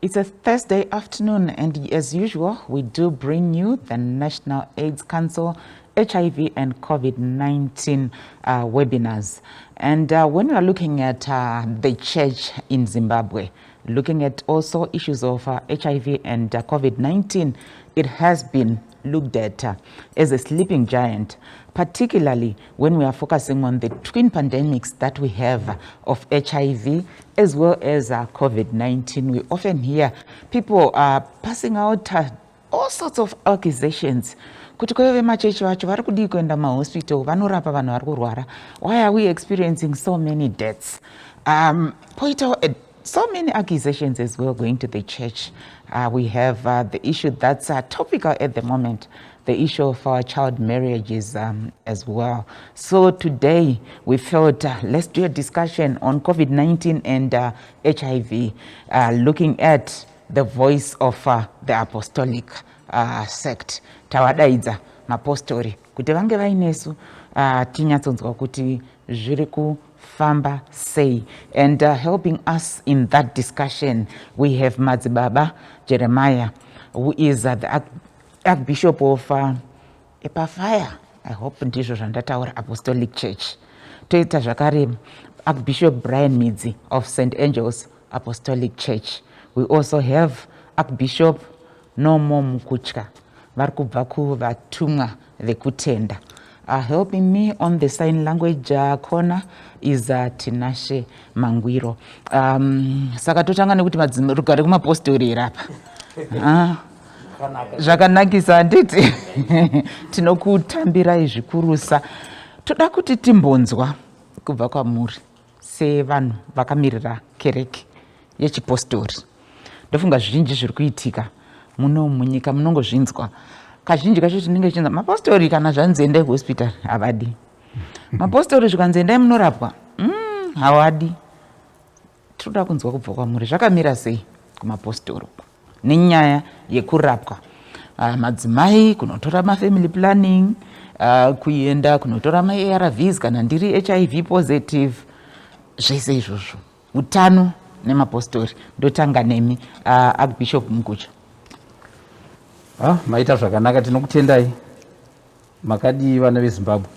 It's a Thursday afternoon, and as usual, we do bring you the National AIDS Council HIV and COVID-19 webinars. And when we are looking at the church in Zimbabwe, looking at also issues of HIV and COVID-19, it has been looked at as a sleeping giant, particularly when we are focusing on the twin pandemics that we have of HIV as well as COVID-19. We often hear people passing out all sorts of accusations. Why are we experiencing so many deaths? So many accusations as well going to the church. We have the issue that's topical at the moment, the issue of child marriages as well. So today we felt let's do a discussion on COVID-19 and HIV, looking at the voice of the Apostolic Sect. Tawadaidza mapostoli kuti vange vainesu tinyatsonzwa kuti zviri kufamba sei. And helping us in that discussion, we have Madzibaba Jeremiah, who is the Archbishop of Epafaya, I hope ndizvo zvandataura, Apostolic Church. Toita zvakare Archbishop Brian Midzi of St. Angel's Apostolic Church. We also have Archbishop Nomo Mukutya vari kubva kuvatumwa vekutenda. Helping me on the sign language corner is Tinashe Mangwiro. Saka totanga nekuti rugare kumapostori rapa. Zvakanakisa handiti tinokutambirai zvikurusa. Toda kuti timbonzwa kubva kwamuri sevanhu vakamirira kereke yechipostori. Ndofunga zvizhinji zviri kuitika muno munyika munongozvinzwa. Kazhinji kacho tinenge chinza mapostori kana zvanzendai hospital havadi. Mapostori zvikanzendai munorapwa havadi. Tinoda kunzwa kubva kwamuri zvakamira sei kumapostori nenyaya yekurapwa. Madzimai kunotora mafamily planning, kuenda kunotora maARVs kana ndiri HIV positive, zvese izvozvo. Utano nemapostori. Ndotanga nemi Archbishop Mukutya. Maita zvakanaka, tinokutendai makadi vana veZimbabwe.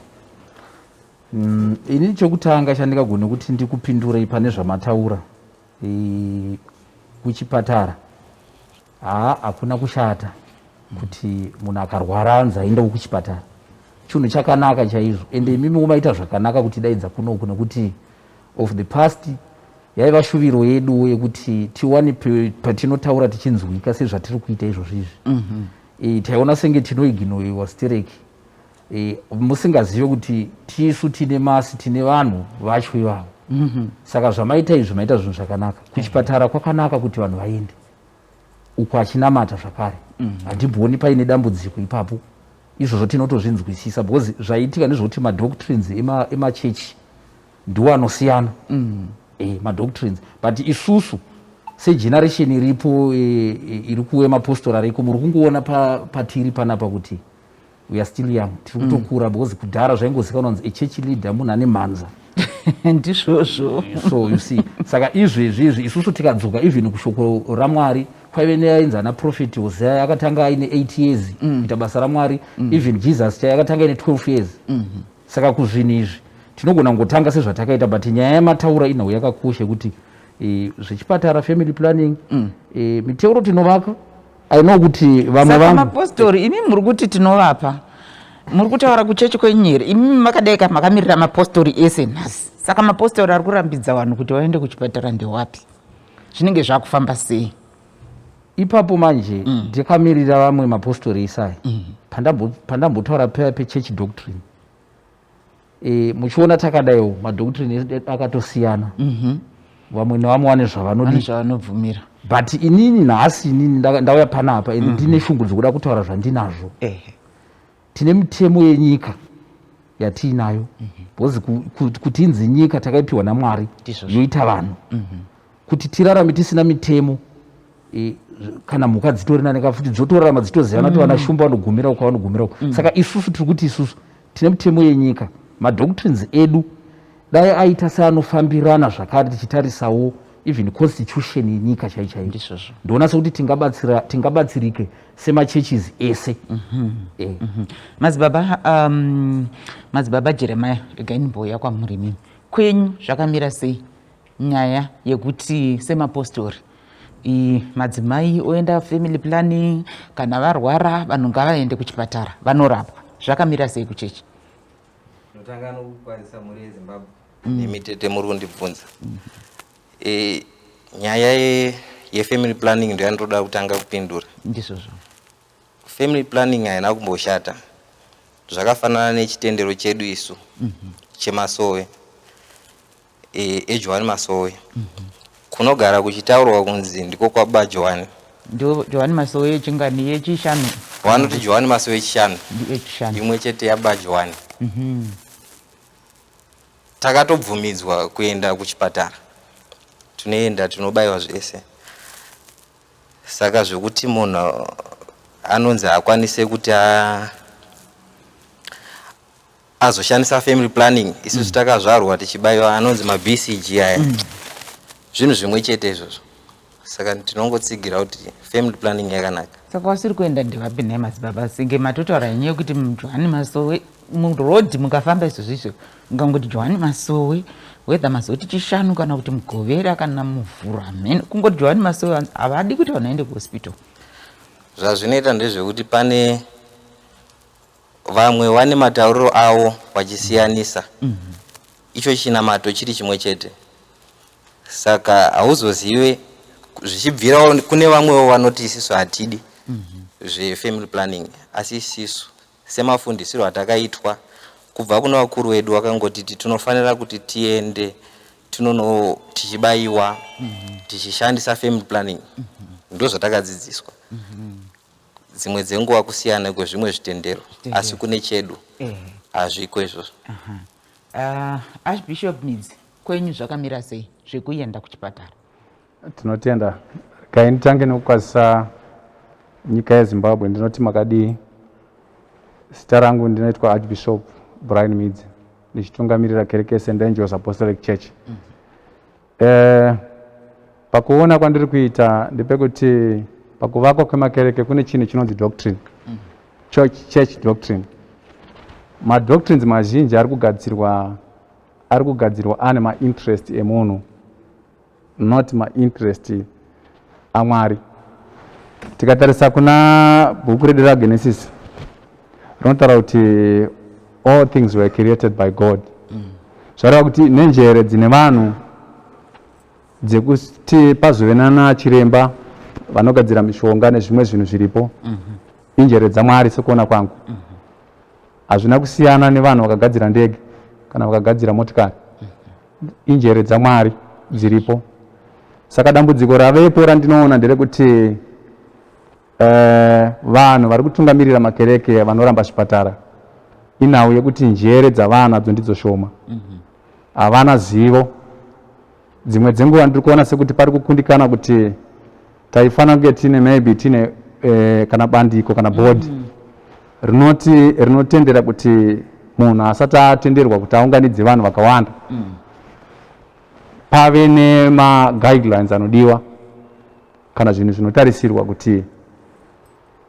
Ini chokutanga chandingagona kuti ndikupindurei pane zvamataura kuchipatara. Hakuna kushata kuti munhu akarwara anzi aendewo kuchipatara. Chinhu chakanaka chaizvo. Ende imimi maita zvakanaka kuti daidza kunoku nekuti of the past yaiva shuviro yedu yekuti tiwane patinotaura tichinzwika sezvatiri kuita izvozvo izvi. Taiona senge tinoiginoiwa stereki. Musingazive kuti tisu tine masi, tine vanhu vacho ivavo. Saka zvamaita izvi maita zvinhu zvakanaka. Kuchipatara kwakanaka kuti vanhu vaende uko achinamata zvakare. Handibvoni paine dambudziko ipapo. Izvozvo tinotozvinzwisisa because zvaitika ndezvokuti madoctrines emachechi ndiwo anosiyana. Madoctrines, but isusu segeneration iripo iri kuwe mapostora ariko muri kungoona patiri panapa kuti we are still young. Tiri kutokura because kudhara zvaingozikanwa kunzi church leader munhu ane mhanza. Ndizvozvo. So you see, saka izvezvi isusu tikadzoka even kushoko raMwari kwaive neainzi ana prophet Hosea akatanga aine 8 years kuita basa raMwari. Even Jesus yakatanga aine 12 years. Saka kuzvinhu izvi tinogona ngotanga sezvatakaita, but nyaya yamataura inhau yakakosha kuti zvechipatara, family planning, miteuro tinovaka. I know kuti vamwe vangu mapostori imi muri kuti tinovapa. Muri kutaura kuchechi kwenyere. Imi makadeka makamirira mapostori ese nhasi. Saka mapostori ari kurambidza vanhu kuti vaende kuchipatara ndewapi? Zvinenge zvakufamba sei? Ipapo manje ndikamirira vamwe mapostori isai. Pandambotaura pechurch doctrine. Muchiona takadaiwo madoctrine akatosiyana. Vamwe nevamwe vane zvavanobvumira. But inini nhasi ndauya panapa ndine shungu dzokuda kutaura zvandinazvo. Tine mitemo yenyika yatiinayo. Because kuti inzi nyika takaipiwa naMwari yoita vanhu. Kuti tirarame tisina mitemo, kana mhuka dzitorina nekafuti dzotorarama dzitoziyana kuti vana shumba vanogumira uko vanogumira uko. Saka isusu tiri kuti isusu tine mitemo yenyika. Madoctrines edu dai aita seanofambirana zvakare tichitarisawo even constitution yenyika chaichaio. Ndoona sekuti tingabatsirike semachurches ese. Madzibaba Jeremiah Gainboya kwamurimi kwenyu zvakamira sei nyaya yekuti semapostori madzimai oenda family planning, kana varwara vanhu ngavaende kuchipatara vanorapwa, zvakamira sei kuchechi? Notanga nokukwazisa muri yeZimbabwe nemitete muri kundibvunza. Nyaya yefamily planning ndio yandoda kutanga kupindura. Ndizvozvo. Family planning haina kumboshata. Zvakafanana nechitendero chedu isu chemasowe, eJohani Masowe. Kunogara kuchitaurwa kunzi ndiko kwababa Johani. Ndio Johani Masowe chingani yechishanu. Vanoti Johani Masowe chishanu. Imwe chete yababa Johani. Takatobvumidzwa kuenda kuchipatara. Tunoenda tunobayiwa zvese. Saka zvokuti munhu anonzi akwanise kuti azoshandisa family planning, isusu takazvarwa tichibayiwa anonzi maBCG aya. Zvinhu zvimwe chete izvozvo. Saka tinongotsigira kuti family planning yakanaka. Saka wasiri kuenda ndevapi madzibaba singe matotaura nyaya yekuti Johani Masowe murodhi mukafamba izvozvo ngangoti Johani Masowe whether mazoti chishanu kana kuti Mugovera kana Muvhura mhene kungoti Johani Masowe havadi kuti vanhu vaende kuhospital. Zvazvinoita ndezvekuti pane vamwe vane matauriro avo vachisiyanisa. Icho chinamato chiri chimwe chete. Saka hauzozive zvichibvira kune vamwewo vanoti isisu hatidi zvefamily planning, asi isisu semafundisiro atakaitwa kubva kuna vakuru vedu vakangoti tinofanira kuti tiende tichibayiwa tichishandisa family planning. Ndozvatakadzidziswa. Dzimwe dzenguva kusiyana kwezvimwe zvitendero asi kune chedu hazviko izvozvo. Archbishop Midzi, kwenyu zvakamira sei zvekuenda kuchipatara? Tinotenda. Kai nditange nokukwazisa nyika yeZimbabwe. Ndinoti makadii. Zita rangu ndinoitwa Archbishop Brian Midzi, ndichitungamirira kereke St. Angels Apostolic Church. Pakuona kwandiri kuita ndepekuti pakuvakwa kwemakereke kune chinhu chinonzi doctrine, church doctrine. Madoctrines mazhinji ari kugadzirwa ane mainterest emunhu, not mainterest aMwari. Tikatarisa kuna bhuku redu raGenesis rinotaura kuti all things were created by God. Zvareva kuti nenjere dzine vanhu dzekuti pazove nana chiremba vanogadzira mishonga nezvimwe zvinhu zviripo, injere dzaMwari sekuona kwangu. Hazvina kusiyana nevanhu vakagadzira ndege kana vakagadzira motikari, injere dzaMwari dziripo. Saka dambudziko ravepo randinoona nderekuti vanhu vari kutungamirira makereke vanoramba zvipatara inhau yekuti njere dzavana nadzo ndidzo shoma, havana zivo. Dzimwe dzenguva ndiri kuona sekuti pari kukundikana kuti taifanira kunge tine kana bandiko kana board rinotendera kuti munhu asati atenderwa kuti aunganidze vanhu vakawanda pave nemaguidelines anodiwa kana zvinhu zvinotarisirwa kuti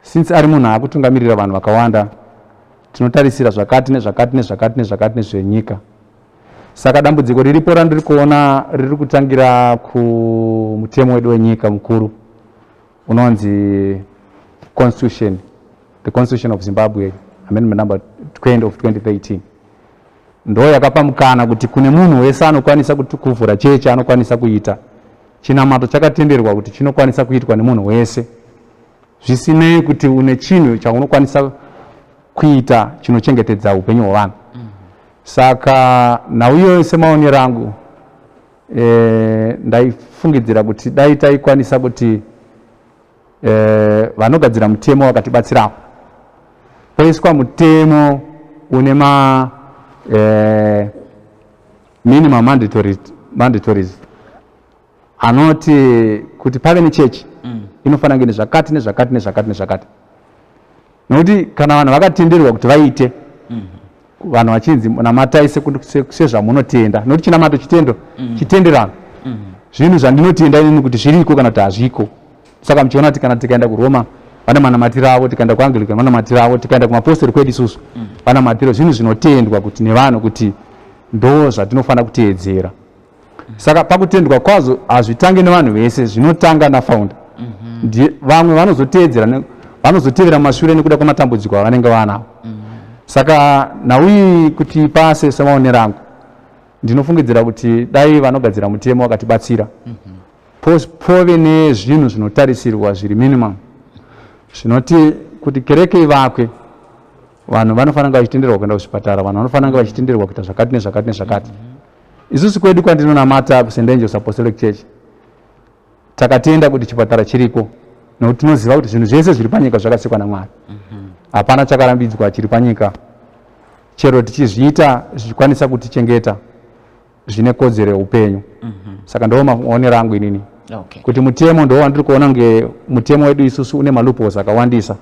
since ari munhu akutungamirira vanhu vakawanda tinotarisira zvakati nezvakati nezvakati nezvakati nezvenyika. Saka dambudziko riripo randiri kuona riri kutangira kumutemo wedu wenyika mukuru unonzi constitution, the Constitution of Zimbabwe, amendment number 20 of 2013. Ndo yakapa mukana kuti kune munhu wese anokwanisa kuti kuvhura chechi anokwanisa kuita. Chinamato chakatenderwa kuti chinokwanisa kuitwa nemunhu wese, zvisinei kuti une chinhu chaunokwanisa kuita chinochengetedza upenyu hwavanhu. Saka nauyo semaonero angu ndaifungidzira kuti dai taikwanisa kuti vanogadzira mutemo wakatibatsirawo poiswa mutemo une minimum mandatories anoti kuti pave nechechi inofanira kunge nezvakati nezvakati nezvakati nezvakati, nokuti kana vanhu vakatenderwa kuti vaite vanhu vachinzi namatai sezvamunotenda, nokuti chinamato chitenderano zvinhu zvandinotenda inini kuti zviriko kana kuti hazviko. Saka muchiona kana tikaenda kuRoma vana manamatiro avo, tikaenda kuAnglican manamatiro avo, tikaenda kumapostori kwedu isusu vanamatiro, zvinhu zvinotendwa kuti nevanhu kuti ndo zvatinofanira kuteedzera. Saka pakutendwa kwazvo hazvitangi nevanhu vese, zvinotanga naFounder. Vamwe vanozotevera mumashure nekuda kwamatambudziko avanenge vanawo. Saka nauyi kuti pase semaonero angu ndinofungidzira kuti dai vanogadzira mutemo wakatibatsira pove nezvinhu zvinotarisirwa zviri minimum zvinoti kuti kereke ivakwe vanhu vanofanira kunge vachitenderwa kuenda kuzvipatara, vanhu vanofanira kunge vachitenderwa kuita zvakati nezvakati nezvakati. Isusu kwedu kwandinonamata St. Angels Apostolic Church takatenda kuti chipatara chiriko nokuti tinoziva kuti zvinhu zvese zviri panyika zvakasikwa naMwari. Hapana chakarambidzwa chiri panyika, chero tichizviita zvichikwanisa kutichengeta zvine kodzero yeupenyu. Saka ndo maonero angu inini kuti mutemo ndo wandiri kuona nge mutemo wedu isusu une maluposi akawandisa.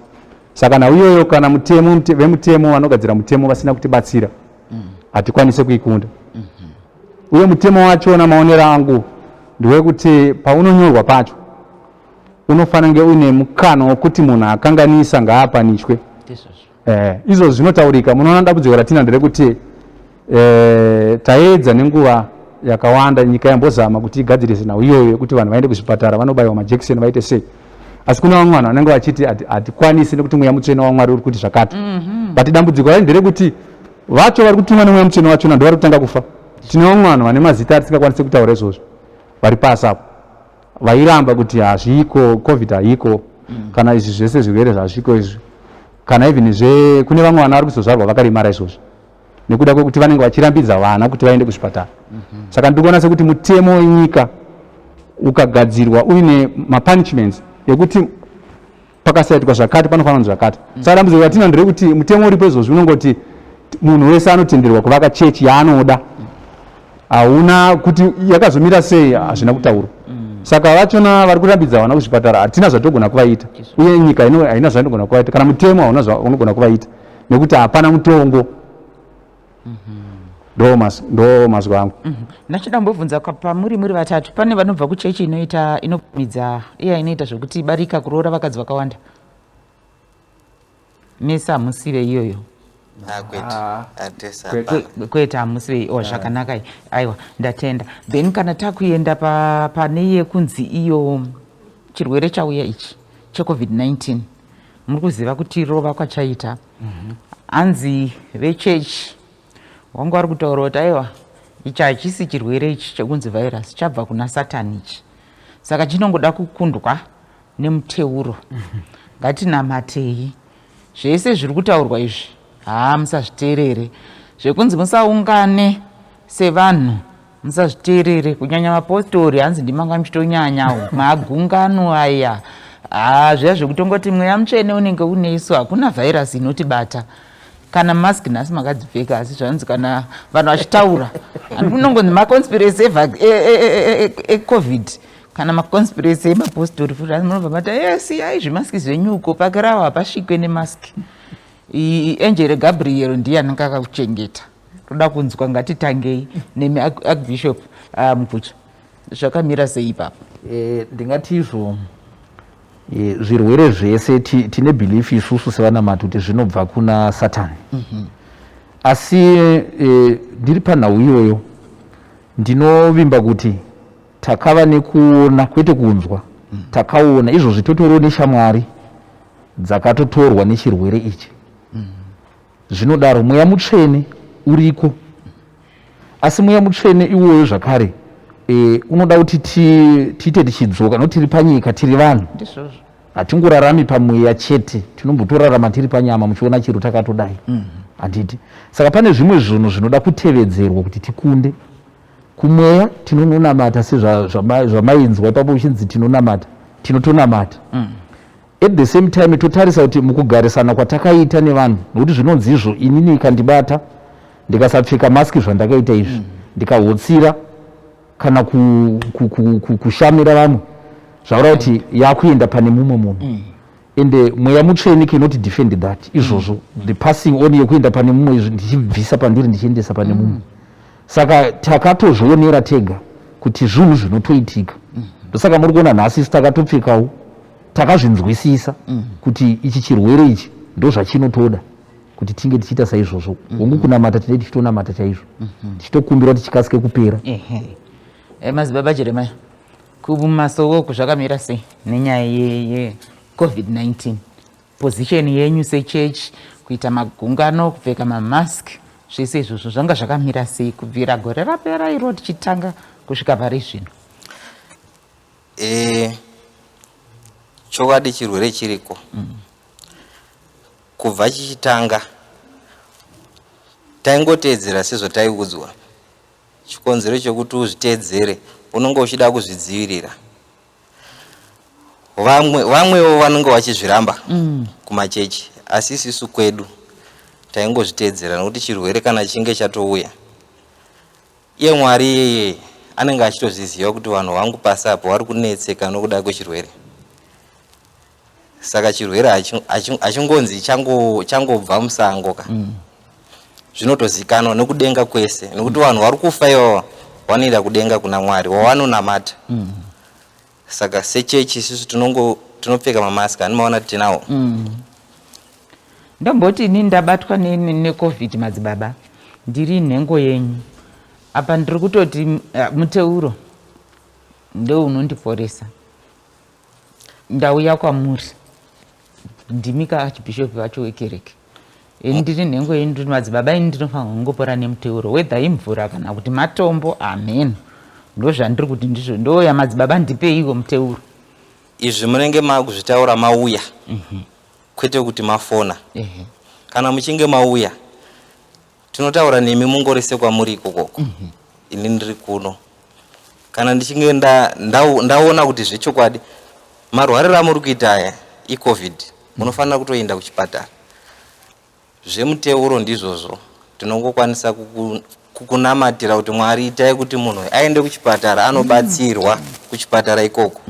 Saka nauyoyo kana vemutemo vanogadzira mutemo vasina kutibatsira hatikwanise kuikunda. Uye mutemo wachona maonero angu ndewekuti paunonyorwa pacho unofanira kunge uine mukana wekuti munhu akanganisa ngaapanishwe. Izvo zvinotaurika. Munoona dambudziko ratina nderekuti taedza nenguva yakawanda nyika yambozama kuti igadzirise nhau iyoyo yekuti vanhu vaende kuzvipatara vanobayiwa majekiseni vaite sei, asi kuna vamwe vanhu vanenge vachiti hatikwanisi nekuti mweya mutsvene waMwari uri kuti zvakati. But dambudziko racho nderekuti vacho vari kutumwa nemweya mutsvene wachona ndo vari kutanga kufa. Tine vamwe vanhu vane mazita atisingakwanisi kutaura izvozvo vari pasi apo vairamba kuti hazviko, covid haiko, kana izvi zvese zvirwere zvazviko izvi, kana even kune vamwe vana vari kuzozvarwa vakaremara izvozvo nekuda kwekuti vanenge vachirambidza vana kuti vaende kuzvipatara. Saka ndikuona sekuti mutemo wenyika ukagadzirwa uine mapunishments ekuti pakasaitwa zvakati panofanira kunzi zvakati. Saka dambudziko ratina nderekuti mutemo uripo izvozvi unongoti munhu wese anotenderwa kuvaka chechi yaanoda, hauna kuti yakazomira sei hazvina kutaurwa. Saka vachona vari kurambidza vana kuzvipatara hatina zvatogona kuvaita, uye nyika haina zvainogona kuvaita, kana mutemo hauna zvaunogona kuvaita nekuti hapana mutongo. Ndo mazwi angu. Ndachidambobvunza pamuri vatatu pane vanobva kuchechi inopumidza iya inoita zvokuti barika kuroora vakadzi vakawanda. Nesi hamusive iyoyo? Kwete hamusive. Zvakanaka. Aiwa, ndatenda. Then kana takuenda pane yekunzi iyo chirwere chauya ichi cheCovid-19 muri kuziva kuti rova kwachaita. Hanzi vechechi wangu vari kutaura kuti aiwa ichi hachisi chirwere ichi chekunzi virus, chabva kuna Satani ichi, saka chinongoda kukundwa nemuteuro. Ngatinamatei zvese zviri kutaurwa izvi musazviteerere. Zvekunzi musaungane sevanhu musazviteerere, kunyanya mapostori hanzi ndimanga muchitonyanyawo magungano aya. Zviya zvekutongoti mweya mutsvene unenge unesu, hakuna virus inotibata. Kana mask nhasi makadzipfeka, asi zvanzi kana vanhu vachitaura unongonzi maconspiracy eCovid kana maconspiracy emapostori futi, asi munobva mata siyai zvimaski zvenyuko pakarawa hapasvikwe nemaski. Angel Gabriel ndiye anenge akakuchengeta. Toda kunzwa, ngatitangei nemi Archbishop Mkucha, zvakamira sei ipapo? Ndingati izvo zvirwere zvese tine belief isusu sevanamati kuti zvinobva kuna Satani. Asi ndiri panhau iyoyo ndinovimba kuti takava nekuona kwete kunzwa, takaona izvozvi totoriwo neshamwari dzakatotorwa nechirwere ichi. Zvinodaro mweya mutsvene uriko, asi mweya mutsvene iwoyo zvakare unoda kuti tiite tichidzoka, nokuti tiri panyika tiri vanhu, hatingorarami pamweya chete, tinombotorarama tiri panyama muchiona chiro takatodai. Handiti? Saka pane zvimwe zvinhu zvinoda kutevedzerwa kuti tikunde. Kumweya tinononamata sezvamainzwa ipapo uchinzi tinonamata, tinotonamata. At the same time totarisa kuti mukugarisana kwatakaita nevanhu, nokuti zvinonzi izvo inini ikandibata ndikasapfeka maski zvandakaita izvi, ndikahotsira kana kushamira vamwe, zvaura kuti yakuenda pane mumwe munhu. Ende mweya mutsvene cannot defend that. Izvozvo the passing on yekuenda pane mumwe izvi ndichibvisa pandiri ndichiendesa pane mumwe. Saka takatozvionera tega kuti zvinhu zvinotoitika. Ndosaka muri kuona nhasi takatopfekawo takazvinzwisisa kuti ichi chirwere ichi ndo zvachinotoda kuti tinge tichiita saizvozvo. Hongu kunamata tinenge tichitonamata chaizvo, tichitokumbira kuti chikasike kupera. Madzibaba Jeremiah, kumasoko zvakamira sei nenyaya ye-COVID-19? Position yenyu sechechi, kuita magungano, kupfeka mamask, zvese izvozvo zvanga zvakamira sei kubvira gore rapera iro tichitanga kusvika pari zvino? Chokwadi chirwere chiriko kubva chichitanga taingoteedzera sezvo taiudzwa. Chikonzero chokuti uzviteedzere unenge uchida kuzvidzivirira. Vamwewo vanenge vachizviramba kumachechi, asi isusu kwedu taingozviteedzera nokuti chirwere kana chinge chatouya, iye Mwari iyeye anenge achitozviziva kuti vanhu vangu pasi apo vari kunetseka nokuda kwechirwere. Saka chirwere achingonzi changobva musango ka. Zvinotozikanwa nekudenga kwese nokuti vanhu vari kufa ivo vanoenda kudenga kuna Mwari wavanonamata. Saka sechechi isusu tinopfeka mamask, animaona tinawo. Ndamboti ini ndabatwa neCovid madzibaba, ndiri nhengo yenyu apa ndiri kutoti muteuro ndo unondiporesa. Ndauya kwamuri ndimi kaarchbishop vacho wekereke, ndiri nhengo yenyu ndiri madzibaba, ini ndinofanira kungopora nemuteuro, whether imvura kana kuti matombo. Amen. Ndo zvandiri kuti ndizvo, ndoya madzibaba ndipeiwo muteuro. Izvi munenge makuzvitaura mauya, kwete kuti mafona. Kana muchinge mauya tinotaura nemi mungorese kwamuri ikokoko. Ini ndiri kuno. Kana ndichinge ndaona kuti zvechokwadi marwariro amuri kuita aya iCovid, munofanira kutoenda kuchipatara. Zvemuteuro ndizvozvo tinongokwanisa kukunamatira kuti Mwari itai kuti munhu aende kuchipatara anobatsirwa kuchipatara ikoko.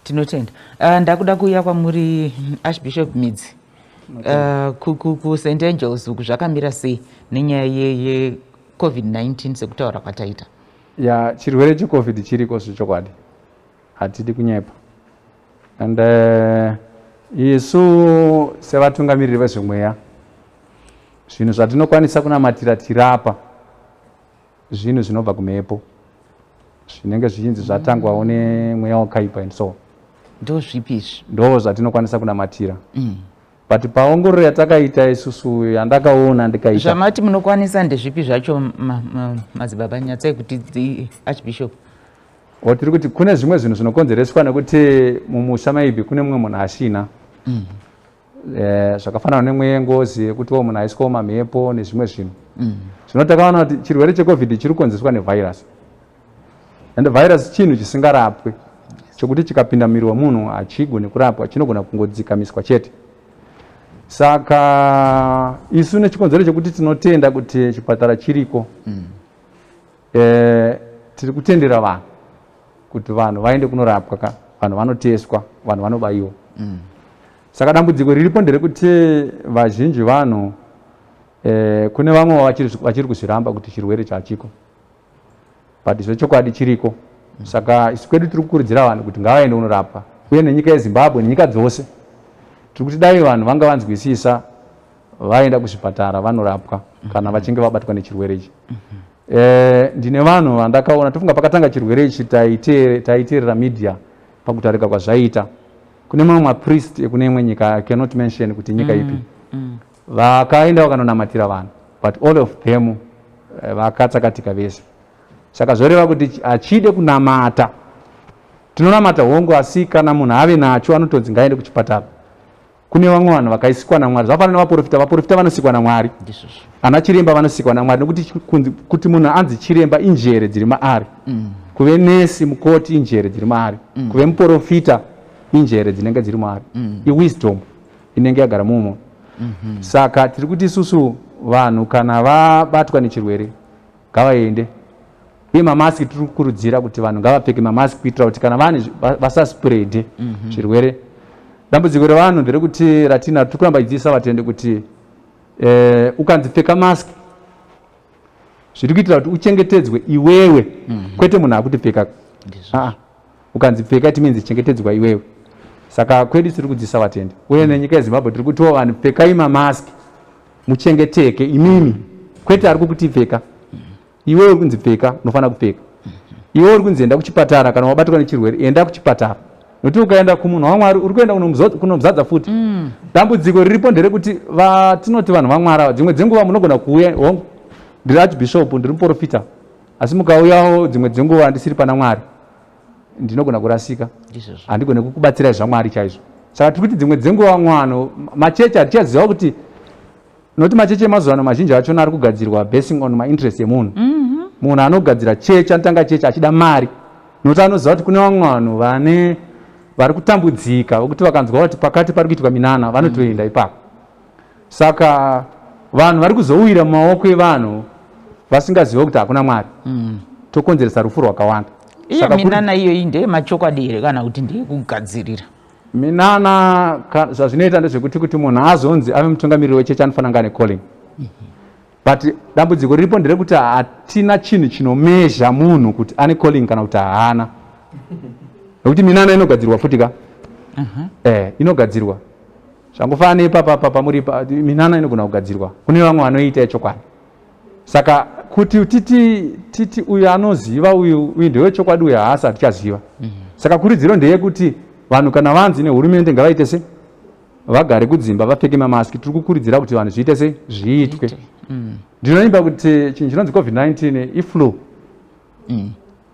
Tinotenda. Ndakuda kuuya kwamuri Archbishop Midzi. Ku St Angels zvakamira sei nenyaya ye-COVID-19 sekutaura kwataita? Ya chirwere cheCovid chiriko zvechokwadi, hatidi kunyepa. And isu sevatungamiriri vezvemweya, zvinhu zvatinokwanisa kunamatira tirapa zvinhu zvinobva kumhepo, zvinenge zvichinzi zvatangwawo nemweya wakaipa and so. Ndo zvipi izvi? Ndo zvatinokwanisa kunamatira. But paongororo yatakaita isusu yandakaona ndikaita. Zvamati munokwanisa ndezvipi zvacho madzibaba nyatsai kuti Archbishop? Tiri kuti kune zvimwe zvinhu zvinokonzereswa nekuti mumusha maybe kune mumwe munhu ashina. Zvakafanana nemweya yengozi yekuti munhu aiswawo mamhepo nezvimwe zvinhu. Zvino takaona kuti chirwere cheCovid chiri kukonzereswa nevirus. And virus chinhu chisingarapwe, chokuti chikapinda mumwiri wemunhu hachigoni kurapwa, chinogona kungodzikamiswa chete. Saka isu nechikonzero chekuti tinotenda kuti chipatara chiriko, tiri kutendera vanhu kuti vanhu vaende kunorapwa, vanhu vanoteswa, vanhu vanobayiwa. Saka dambudziko riripo nderekuti vazhinji vanhu kune vamwe vachiri kuzviramba kuti chirwere chachiko, but zvechokwadi chiriko. Saka isu kwedu tiri kukurudzira vanhu kuti ngavaende kunorapwa, uye nenyika yeZimbabwe nenyika dzose tiri kuti dai vanhu vanga vanzwisisa vaenda kuzvipatara vanorapwa kana vachinge vabatwa nechirwere ichi. Ndine vanhu vandakaona tofunga pakatanga chirwere ichi taiteerera media pakutarika kwazvaita. Kune mamwe mapriest ekune imwe nyika, I cannot mention kuti nyika ipi, vakaenda vakanonamatira vanhu, but all of them vakatsakatika vese. Saka zvoreva kuti achide kunamata, tinonamata hongu, asi kana munhu ave nacho anotonzi ngaende kuchipatara. Kune vamwe vanhu vakaiswa naMwari, zvafanana nevaprofita. Vaprofita vanosikwa naMwari, ana chiremba vanosikwa naMwari, nekuti kuti munhu anzi chiremba injere dziri maari, kuve nesi mukoti injere dziri maari, kuve muprofita injere dzinenge dziri maari, iwisdom inenge yagara mumo. Saka tiri kuti isusu vanhu kana vabatwa nechirwere ngavaende. Uye mamaski tiri kukurudzira kuti vanhu ngavapfeke mamaski kuitira kuti kana vane vasaspread zvirwere. Dambudziko revanhu nderekuti ratina tiri kuramba kudzidzisa vatende kuti ukanzi pfeka mask zviri kuitira kuti uchengetedzwe iwewe kwete munhu akuti pfeka. Ukanzi pfeka it means chengetedzwa iwewe. Saka kwedu tiri kudzidzisa vatendi uye nenyika yeZimbabwe tiri kutiwo vanhu pfekai mamaski muchengeteke imimi, kwete ari kukuti pfeka. Iwewe kunzi pfeka unofanira kupfeka. Iwewe uri kunzi enda kuchipatara kana wabatwa nechirwere enda kuchipatara. Nokuti ukaenda kumunhu waMwari uri kuenda kunomuzadza futi. Dambudziko riripo nderekuti vatinoti vanhu vaMwari dzimwe dzenguva munogona kuuya ndiri archbishop ndiri muprofita asi mukauyawo dzimwe dzenguva ndisiri pana Mwari ndinogona kurasika, handigone kukubatsirai zvaMwari chaizvo. Saka tiri kuti dzimwe dzenguva mwano machechi hatichaziva kuti, nokuti machechi emazuva ano mazhinji achona ari kugadzirwa basing on interest yemunhu. Munhu anogadzira chechi anotanga chechi achida mari, nokuti anoziva kuti kune vamwe vanhu vari kutambudzika vokuti vakanzwa kuti pakati pari kuitwa minana vanotoenda ipapo. Saka vanhu vari kuzowira mumaoko evanhu vasingaziva kuti hakuna Mwari, tokonzeresa rufu rwakawanda. Iyo minana iyoyi ndeyemachokwadi here kana kuti ndeyekugadzirira? Minana zvazvinoita ndezvekuti kuti munhu azonzi ave mutungamiriri wechechi anofanira kunge ane calling. But dambudziko riripo nderekuti hatina chinhu chinomezha munhu kuti ane calling kana kuti haana. Nokuti minana inogadzirwa futi ka? Inogadzirwa. Zvangofana nepapa pamuri minana inogona kugadzirwa. Kune vamwe vanoita yechokwadi. Saka kuti titi uyu anoziva uyu ndewechokwadi uyu haasi hatichaziva. Saka kurudziro ndeyekuti vanhu kana vanzi nehurumende ngavaite se vagare kudzimba vapfeke mamaski. Tiri kukurudzira kuti vanhu zviite se zviitwe. Ndinoimba kuti chinhu chinonzi Covid-19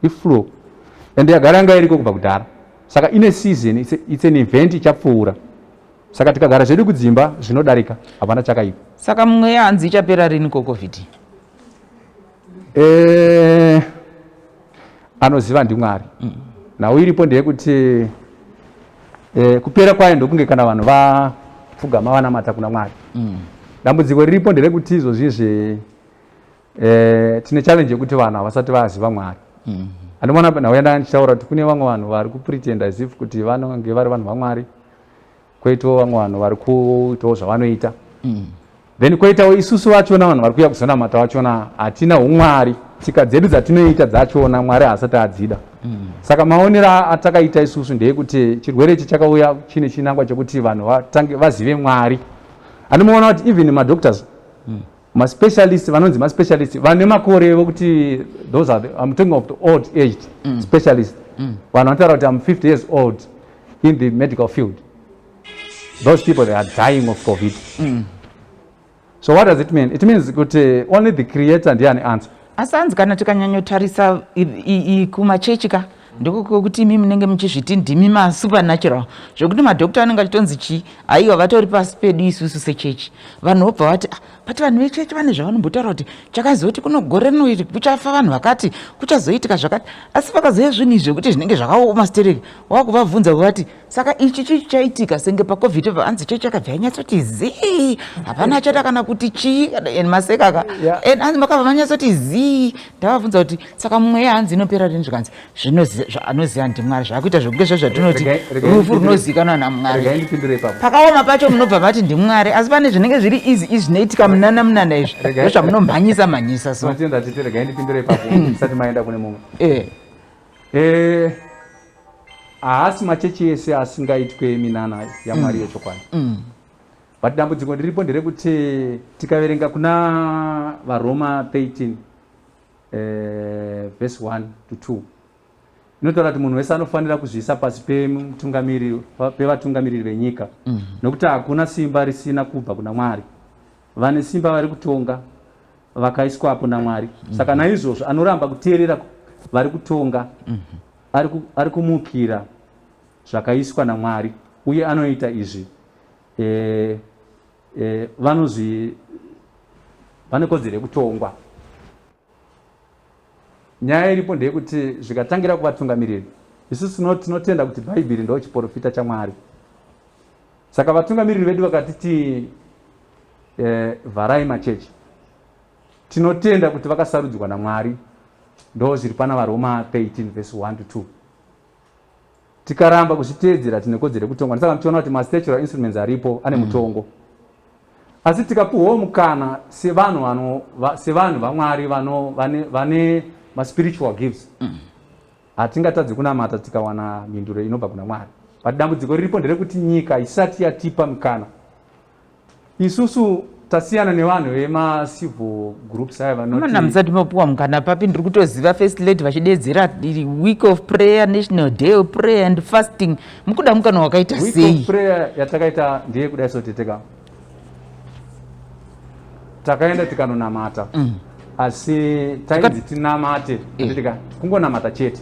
iflu ende yagara yanga iriko kubva kudhara. Saka ine season, it's an event ichapfuura. Saka tikagara zvedu kudzimba zvinodarika hapana chakaipa. Saka mumwe hanzi ichapera rini Covid? Anoziva ndiMwari. Nhau iripo ndeyekuti kupera kwayo ndokunge kana vanhu vapfugama vanamata kuna Mwari. Dambudziko riripo nderekuti izvozvizve tine challenge yekuti vanhu havasati vaziva Mwari. Anoona nhauya ndichitaura kuti kune vamwe vanhu vari kupretenda as if kuti vanonge vari vanhu vaMwari, kwoitawo vamwe vanhu vari kuitawo zvavanoita. Then kwoitawo isusu vachona vanhu vari kuuya kuzonamata vachona hatina umwari, tsika dzedu dzatinoita dzachona Mwari haasati adzida. Saka maonero atakaita isusu ndeyekuti chirwere ichi chakauya chine chinangwa chekuti vanhu vazive Mwari. Anomuona kuti even madoctors maspecialist vanonzi maspecialist vane makore vokuti those are I'm talking of the old aged specialist. Vanhu vanotaura kuti I'm 50 years old in the medical field. Those people they are dying of COVID. So what does it mean? It means kuti only the creator ndiye ane answer. Asanzi kana tikanyanyotarisa kumachechika ndokuti imi munenge muchizviti ndimi masupernatural zvokuti madhokta anenge achitonzi chii aiwa vatori pasi pedu isusu sechechi. Vanhu vobva vati pati vanhu vechechi vane zvavanombotaura kuti chakazoti kuno gore rino iri kuchafa vanhu vakati kuchazoitika zvakati, asi vakazouya zvinhu izvi zvekuti zvinenge zvakaoma stereki. Wakuvabvunza vati saka ichi chii chaitika senge paCovid vanzi chechi yakabva yanyatsoti zii hapana chata kana kuti chii masekaka hanzi makabva manyatsoti zii. Ndavabvunza kuti saka mumwe yehanzi inopera rini zvikanzi anoziva ndiMwari zvakuita zvokunge zvatinoti rufu runozivikanwa naMwari. Pakaoma pacho munobva mati ndiMwari asi pane zvinenge zviri izi zvinoitika munana izvi ndozvamunomhanyisa. So tinotenda titi regai ndipindure ipapo musati maenda kune mumwe. Haasi machechi ese asingaitwe minana yaMwari yechokwadi. But dambudziko riripo nderekuti tikaverenga kuna vaRoma 13 verse 1 to 2 inotaura kuti munhu wese anofanira kuzviisa pasi pevatungamiriri venyika, nokuti hakuna simba risina kubva kuna Mwari. Vane simba vari kutonga vakaiswapo naMwari. Saka naizvozvo anoramba kuteerera vari kutonga ari kumukira zvakaiswa naMwari uye anoita izvi vane kodzero yekutongwa. Nyaya iripo ndeyekuti zvikatangira kuvatungamiriri isusu tinotenda kuti Bhaibheri ndo chiprofita chaMwari. Saka vatungamiriri vedu vakatiti vharai machechi, tinotenda kuti vakasarudzwa naMwari. Ndo zviri pana vaRoma 13 verse 1 to 2. Tikaramba kuzviteedzera tine kodzero yekutongwa. Saka tichiona kuti mastatural instruments aripo ane mutongo. asi tikapuhwawo mukana sevanhu vamwari vane maspiritual gifts hatingatadzi kunamata tikawana mhinduro inobva kuna Mwari. But dambudziko riripo nderekuti nyika isati yatipa mukana. Isusu tasiyana nevanhu vemacivil groups aya vanoti musati mapuwa mukana papi ndiri kutoziva first lady vachidedzera week of prayer, national day of prayer and fasting. Mukuda mukana wakaita sei? Week of prayer yatakaita ndeye kudai soteteka takaenda tikanonamata asi tainzi tinamate kungonamata chete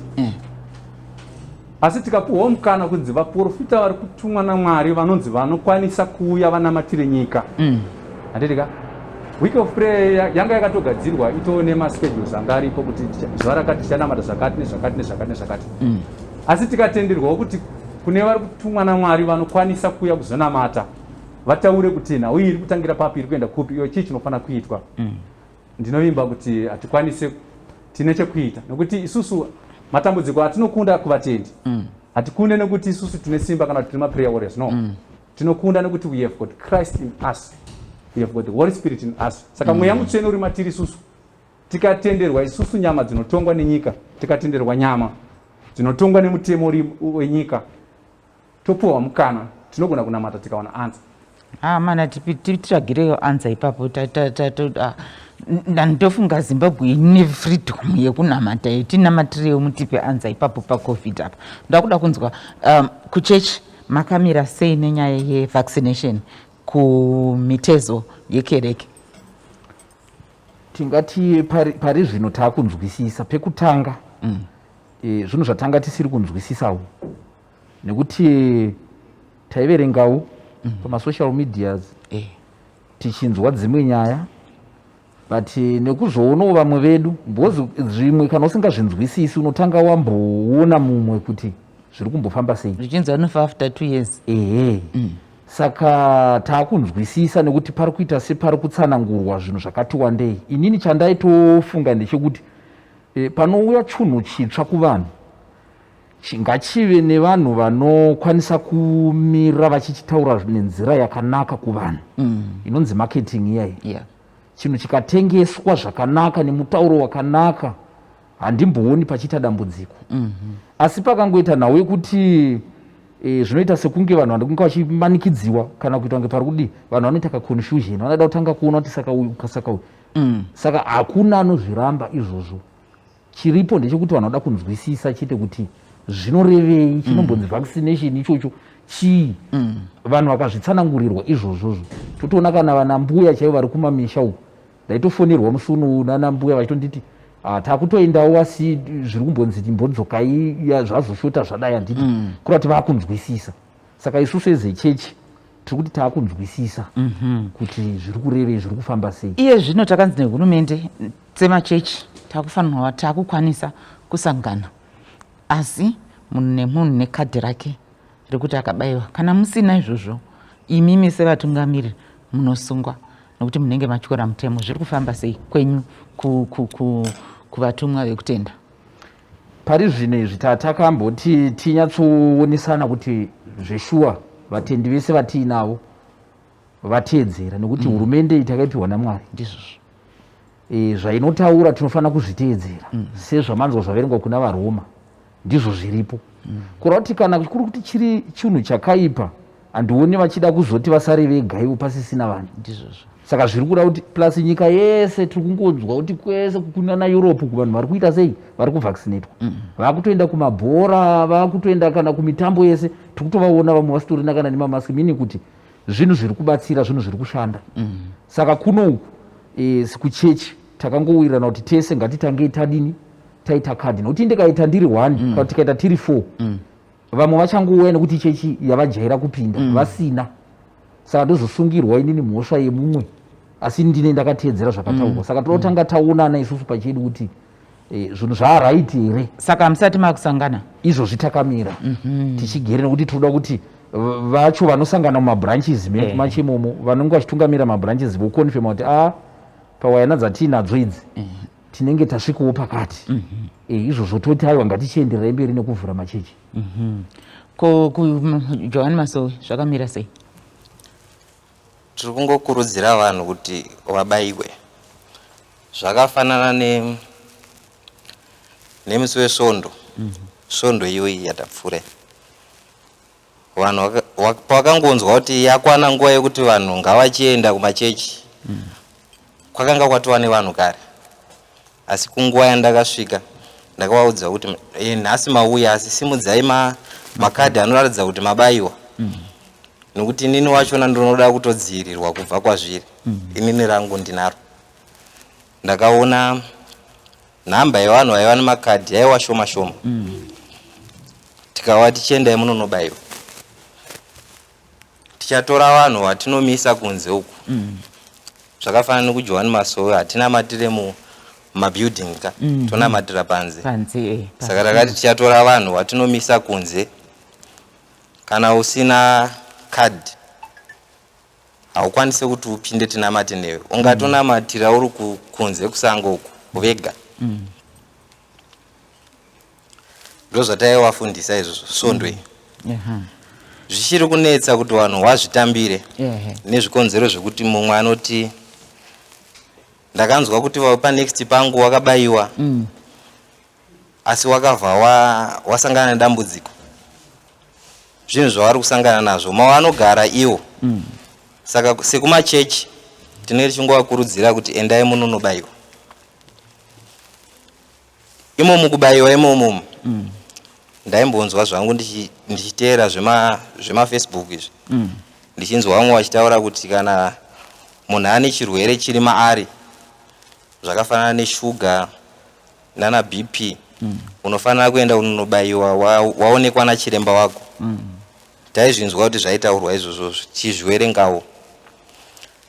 asi tikapuhwa mukana kunzi vaprofita vari kutumwa naMwari vanonzi vanokwanisa kuuya vanamatire nyika handitika week of prayer yanga yakatogadzirwa itoone maschedules anga aripo kuti zuva rakati tichanamata zvakati nezvakati nezvakati nezvakati asi tikatenderwawo kuti kune vari kutumwa naMwari vanokwanisa kuuya kuzonamata vataure kuti nhau iri kutangira papi iri kuenda kupi iyo chii chinofanira kuitwa. Ndinovimba kuti hatikwanise tine chekuita nekuti isusu matambudziko atinokunda kuvatendi hatikunde nekuti isusu tine simba kana kuti tine maprayer warriors no tinokunda nekuti we have got Christ in us, we have got the Holy Spirit in us. Saka mweya mutsvene uri matiri isusu tikatenderwa isusu nyama dzinotongwa nenyika tikatenderwa nyama dzinotongwa nemutemo wenyika topuhwa mukana tinogona kunamata tikawana anza mana titsvagireyo anza ipapo ndandofunga Zimbabwe ine freedom yekunamata yetinamatireyo mutipe anza ipapo paCovid apa. Ndakuda kunzwa kuchechi makamira sei nenyaya yevaccination kumitezo yekereke? Tingati pari zvino taakunzwisisa pekutanga zvinhu zvatanga tisiri kunzwisisawo nekuti taiverengawo pamasocial medias tichinzwa dzimwe nyaya but nekuzoonawo vamwe vedu mbozi zvimwe kana usingazvinzwisisi unotanga wamboona mumwe kuti zviri kumbofamba sei zvichinzi nofa after 2 years saka taakunzwisisa nekuti pari kuita separi kutsanangurwa zvinhu zvakati wandei. Inini chandaitofunga ndechekuti panouya chunhu chitsva kuvanhu ngachive nevanhu vanokwanisa kumira vachichitaura nenzira yakanaka kuvanhu inonzi marketing iyai chinhu chikatengeswa zvakanaka nemutauro wakanaka handimbooni pachiita dambudziko asi pakangoita nhau yekuti zvinoita sekunge vanhu vandokunge vachimanikidziwa kana kuita kunge pari kudi vanhu vanoita kaconfusion vanoda kutanga kuona kuti saka uyu kasaka uyu saka hakuna anozviramba izvozvo. Chiripo ndechekuti vanhu vanoda kunzwisisa chete kuti zvinorevei chinombonzi vaccination ichocho chii vanhu vakazvitsanangurirwa izvozvozvo totoona kana vana mbuya chaivo vari kumamisha uku ndaitofonerwa musunu nana mbuya vachitonditi takutoendawo asi zviri kumbonzi timbodzokai zvazoshota zvadai handiti kuri kuti vakunzwisisa. Saka isusu ezechechi tiri kuti taakunzwisisa kuti zviri kurevei zviri kufamba sei. Iye zvino takanzi nehurumende dzemachechi takufanirwa takukwanisa kusangana asi munhu nemunhu nekadhi rake rekuti akabayiwa. Kana musina izvozvo imimi sevatungamiri munosungwa nekuti munenge matyora mutemo. Zviri kufamba sei kwenyu kuvatumwa vekutenda? Pari zvino izvi tatakamboti tinyatsowonesana kuti zveshuwa vatendi vese vatiinavo vateedzera nekuti hurumende takaipiwa naMwari ndizvozvo zvainotaura tinofanira kuzviteedzera sezvamanzwa zvaverengwa kuna vaRoma ndizvo zviripo kureva kuti kana kuri kuti chiri chinhu chakaipa handioni vachida kuzoti vasare vega ivo pasisina vanhu ndizvozvo. Saka zviri kuda kuti plus nyika yese tiri kungonzwa kuti kwese kuna naEurope vanhu vari kuita sei vari kuvaccinatwa vakutoenda kumabhora vakutoenda kana kumitambo yese tiri kutovaona vamwe vasitorina kana nemamaski mini kuti zvinhu zviri kubatsira zvinhu zviri kushanda. Saka kuno kuchechi takangowirirana kuti tese ngatitangei tadini taita kadhi nokuti ndikaita ndiri 1 kana tikaita tiri 4 vamwe vachangouya nekuti chechi yavajaira kupinda vasina. Saka ndozosungirwa inini mhosva yemumwe asi ndine ndakateedzera zvakataurwa. Saka tinotanga taonana isusu pachedu kuti zvinhu zvaaraiti here. Saka musati makusangana izvozvi takamira tichigere nekuti tinoda kuti vacho vanosangana mumabranches machemomo vanonge vachitungamira mabranches vokonfirma kuti pawayana dzatiinadzo idzi tinenge tasvikawo pakati izvozvo toti aiwa ngatichienderera mberi nekuvhura machechi. Johani Masowe zvakamira sei? tiri kungokurudzira vanhu kuti vabayiwe. Zvakafanana nemusi wesvondo. Svondo iyoyi yatapfuura. Vanhu pavakangonzwa kuti yakwana nguva yekuti vanhu ngavachienda kumachechi. Kwakanga kwatova nevanhu kare. Asi kunguva yandakasvika ndakavaudza kuti nhasi mauya asi simudzai makadhi anoratidza kuti mabayiwa. Nokuti inini wachona ndinoda kutodzivirirwa kubva kwazviri. Inini rangu ndinaro. Ndakaona nhamba yevanhu vaiva nemakadhi yaiva shoma shoma. Tikava tichiendai munonobayiwa. Tichatora vanhu vatinomisa kunze uku. Zvakafanana nekuJohani Masowe hatinamatire mumabuilding ka. Tonamatira panze. Saka takati tichatora vanhu vatinomisa kunze. Kana usina kadhi haukwanisi kuti upinde tinamate newe. Ungatonamatira uri kunze kusango uku vega. Ndozvataivafundisa izvozvo svondo iyi. Zvichiri kunetsa kuti vanhu vazvitambire nezvikonzero zvekuti mumwe anoti ndakanzwa kuti panext pangu wakabayiwa asi wakabva wasangana nedambudziko. Zvinhu zvavari kusangana nazvo mavanogara iwo. Saka sekumachechi tinenge tichingovakurudzira kuti endai munonobayiwa. Imomo kubayiwa imomo ndaimbonzwa zvangu ndichiteera zvemafacebook izvi. Ndichinzwa vamwe vachitaura kuti kana munhu ane chirwere chiri maari zvakafanana neshuga nana BP unofanira kuenda unonobayiwa waonekwa nachiremba wako. Taizvinzwa kuti zvaitaurwa izvozvo chizviverengawo.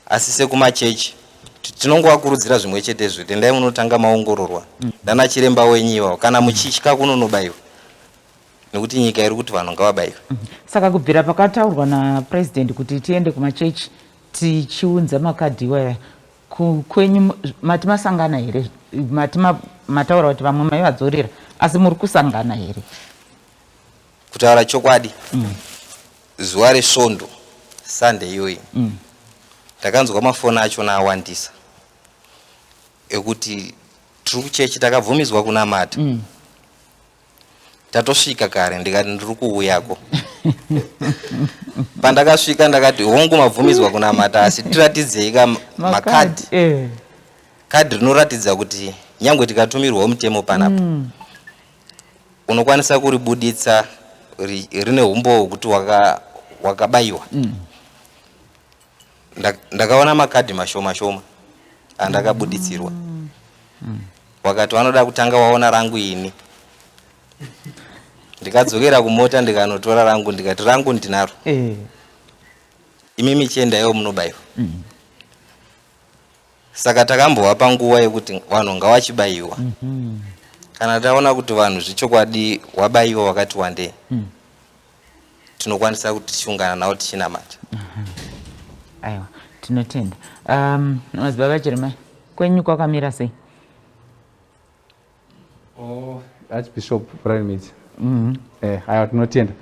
Asi sekumachechi tinongovakurudzira zvimwe chetezvo kuti endai munotanga maongororwa nana chiremba wenyiwa kana muchitya kunonobayiwa. Nekuti nyika iri kuti vanhu ngavabayiwe. Saka kubvira pakataurwa naPresident kuti tiende kumachechi tichiunza makadhi iwaya kwenyu mati masangana here? Mataura kuti vamwe maivadzorera asi muri kusangana here? Kutaura chokwadi zuva resvondo Sunday iyoyi takanzwa mafoni achona awandisa ekuti tiri kuchechi takabvumidzwa kunamata. Tatosvika kare ndikati ndiri kuuyako. Pandakasvika ndakati hongu mabvumidzwa kunamata asi tiratidzei makadhi. Kadhi rinoratidza kuti nyangwe tikatumirwa mutemo panapo unokwanisa kuribuditsa rine umbo hwekuti wakabayiwa. Ndakaona makadhi mashoma shoma andakabuditsirwa. Wakati vanoda kutanga waona rangu ini. Ndikadzokera kumota ndikanotora rangu ndikati rangu ndinaro. Imi chiendaiwo munobayiwa. Saka takambovapa nguva yekuti vanhu ngavachibayiwa. Kana taona kuti vanhu zvichokwadi wabayiwa wakati wandei tinokwanisa kuti tichungana nawo tichinamata. Aiwa, tinotenda. Madzibaba Jeremiah, kwenyu kwakamira sei? Archbishop Brian aiwa tinotenda.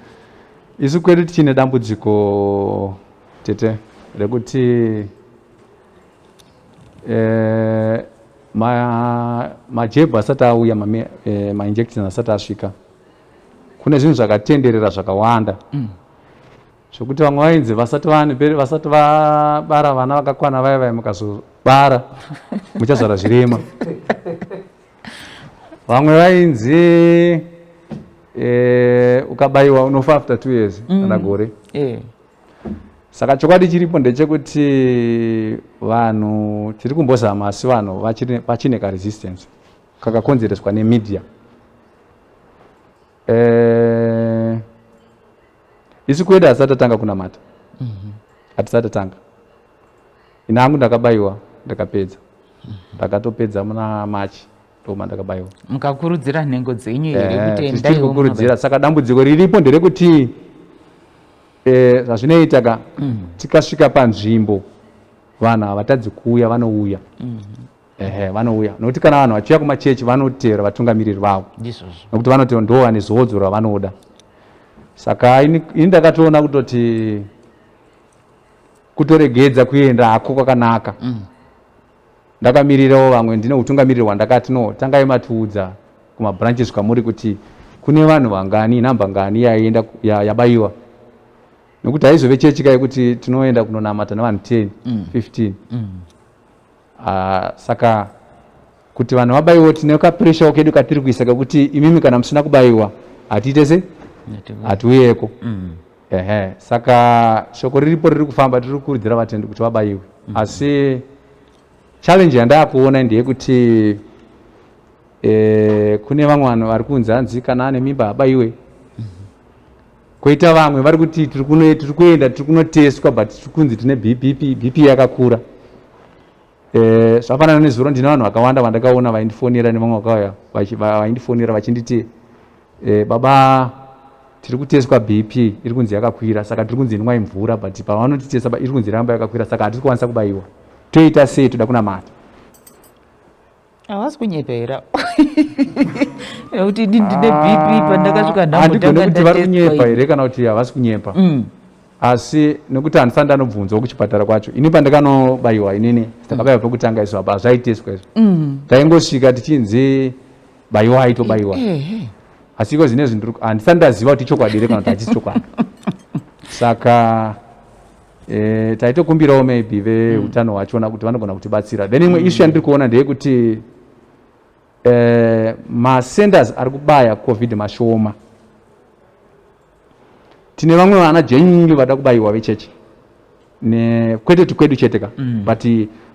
Isu kwedu tichine dambudziko tete rekuti majebhu asati auya mainjection asati asvika kune zvinhu zvakatenderera zvakawanda zvokuti vamwe vainzi vasati vabara vana vakakwana vaivai mukazobara muchazvara zvirema. Vamwe vainzi ukabayiwa unofa after 2 years kana gore. Saka chokwadi chiripo ndechekuti vanhu tiri kumbozama asi vanhu vachine karesistance kakakonzereswa nemedia. Isu kwedu hasati tatanga kunamata. Hatisati tatanga. Ina hangu ndakabayiwa ndakapedza. Ndakatopedza muna Machi ndoma ndakabayiwa. Mukakurudzira nhengo dzenyu here kuti endai kukurudzira. Saka dambudziko riripo nderekuti zvazvinoita tikasvika panzvimbo vanhu havatadzi kuuya vanouya. Vanouya nokuti kana vanhu vachiuya kumachechi vanotevera vatungamiriri vavo nokuti vanoti ndo vane zodzo ravanoda. Saka ini ndakatoona kutoti kutoregedza kuenda hako kwakanaka. Ndakamirirawo vamwe, ndine utungamiriri hwandakati no tangai matiudza kumabranches kwamuri kuti kune vanhu vangani, namba ngani yaenda yabayiwa, nekuti haizove chechi kai kuti tinoenda kunonamata nevanhu 10 15. Saka kuti vanhu vabayiwa tine kapressure kedu katiri kuisa kekuti imimi kana musina kubayiwa hatiite se hatiuyeko. Saka shoko riripo riri kufamba, tiri kukurudzira vatendi kuti vabayiwe. Asi challenge yandakuona ndeyekuti kune vamwe vanhu vari kunzi hanzi kana ane mimba abayiwe. Koita vamwe vari kuti tiri kuenda tiri kunoteswa but tiri kunzi tine BP yakakura. Zvafanana nezuro ndine vanhu vakawanda vandakaona vaindifonera nevamwe vakauya vaindifonera vachinditi baba tiri kuteswa BP iri kunzi yakakwira, saka tiri kunzi inwai mvura, but pavanotitesa iri kunzi ramba yakakwira, saka hatisi kukwanisa kubayiwa. Toita sei? Toda kunamata. Havasi kunyepera kuti ndine BP pandakasvika ndangotangatanga kuti vari kunyepa here kana kuti havasi kunyepa. Asi nekuti handisati ndanobvunzwa kuchipatara kwacho. Ini pandakanobayiwa inini ndakabayiwa pekutanga izvo apa zvaiteswa izvo. Taingosvika tichinzi bayiwai tobayiwa. Asi iko zvinezvi handisati ndaziva kuti chokwadi here kana kuti hachisi chokwadi. Saka taitokumbirawo maybe veutano hwachona kuti vanogona kutibatsira. Then imwe issue yandiri kuona ndeyekuti masenders ari kubaya COVID mashoma. Tine vamwe vana genuinely vada kubayiwa vechechi, kwete tukwedu cheteka, but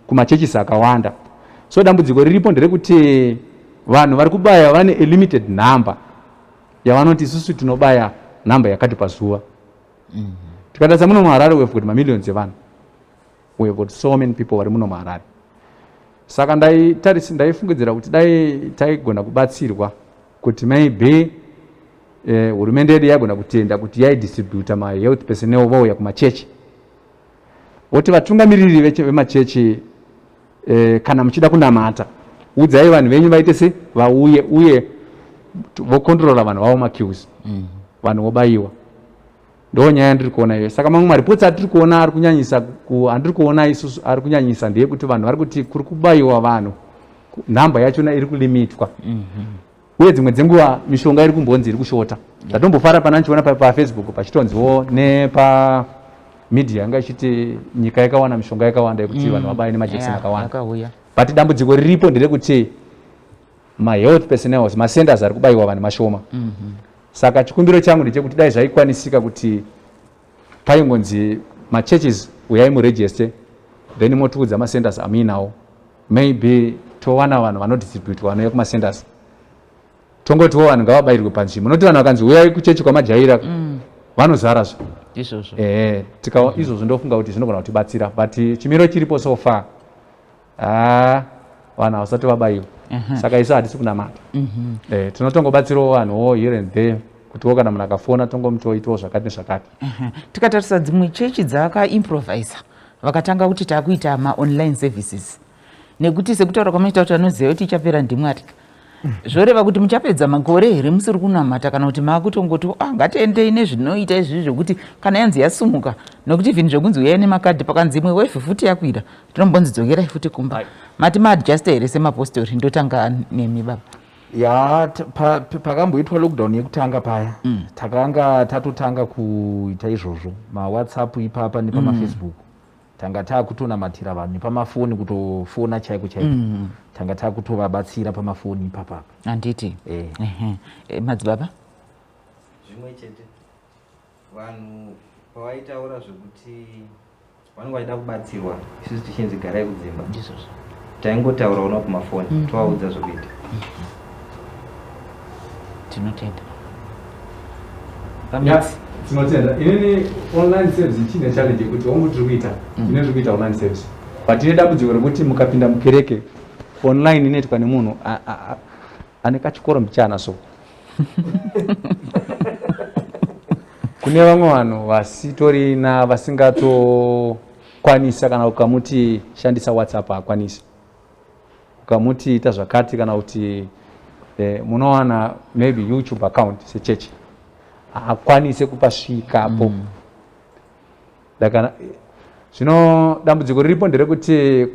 kumachechisi akawanda. So dambudziko riripo nderekuti vanhu vari kubaya vane a limited number yavanoti isusu tinobaya number yakati pazuva. Tikadasa muno muHarare we have got millions evanhu. We have got so many people vari muno muHarare. Saka ndaifungidzira kuti dai taigona kubatsirwa kuti maybe hurumende yedu yagona kutenda kuti yaidistributa mahealth personnel vauya kumachechi. Voti vatungamiriri vemachechi kana muchida kunamata udzai vanhu venyu vaite se vauye uye vokontrola vanhu vavo maqueues, vanhu vobayiwa. Ndo nyaya ndiri kuona iyo. Saka mamwe maripoti atiri kuona ari kunyanyisa handiri kuona isusu ari kunyanyisa ndeyekuti vanhu vari kuti kuri kubayiwa vanhu nhamba yachona iri kulimitwa. Uye dzimwe dzenguva mishonga iri kumbonzi iri kushota. Ndatombofara pana ndichiona paFacebook pachitonziwo nepamedia yanga ichiti nyika yakawana mishonga yakawanda yekuti vanhu vabaye nemajekiseni akawanda. But dambudziko riripo nderekuti mahealth personnel masenders ari kubayiwa vanhu mashoma. Saka chikumbiro changu ndechekuti dai zvaikwanisika kuti paingonzi machurches uyai muregister, then motiudza masenders amuinawo, maybe towana vanhu vanodistribute vanouya kumasenders. Tongotiwo vanhu ngavabayirwe panzvimbo. Noti vanhu vakanzi uyai kuchechi kwamajaira vanozarazvo. Izvozvo ndofunga kuti zvinogona kutibatsira, but chimiro chiripo so far vanhu havasati vabayiwa. Saka isu hatisi kunamata. Tinotongobatsirawo vanhuwo here and there kutiwo kana munhu akafona tongomutoitawo zvakati nezvakati. Tikatarisa dzimwe chechi dzakaimprovisa vakatanga kuti takuita maonline services, nekuti sekutaura kwamaita kuti vanoziva kuti ichapera ndimwatika. Zvoreva kuti muchapedza makore here musiri kunamata kana kuti makutongoti ngatiendei nezvinoita izvi zvokuti kana yanzi yasumuka, nokuti vinhu zvokunzi uyai nemakadhi pakanzi imwe wefi futi yakwira tinombonzidzokerai futi kumba. Mati maadjusta here semapostori? Ndotanga nemi baba. Ya pakamboitwa lockdown yekutanga paya takanga tatotanga kuita izvozvo maWhatsApp ipapa nepamafacebook. Tanga takutonamatira vanhu pamafoni kutofona chaiko chaiko. Tanga takutovabatsira pamafoni ipapa. Handiti. Madzibaba? Zvimwe chete. Vanhu pavaitaura zvokuti vanenge vaida kubatsirwa isusu tichinzi garai kudzimba. Taingotaura uno kumafoni tovaudza zvokuita. Tinotenda. Tinotenda. Inini online service chine challenge kuti wangu tiri kuita. Ine tiri kuita online service. But ine dambudziko rekuti mukapinda mukereke online inoitwa nemunhu ane kachikoro mbichana so. Kune vamwe vanhu vasitorina vasingatokwanisa kana ukamuti shandisa WhatsApp hakwanisi. Ukamuti ita zvakati kana kuti munowana maybe YouTube account sechechi hakwanise kupasvikapo. Zvino dambudziko riripo nderekuti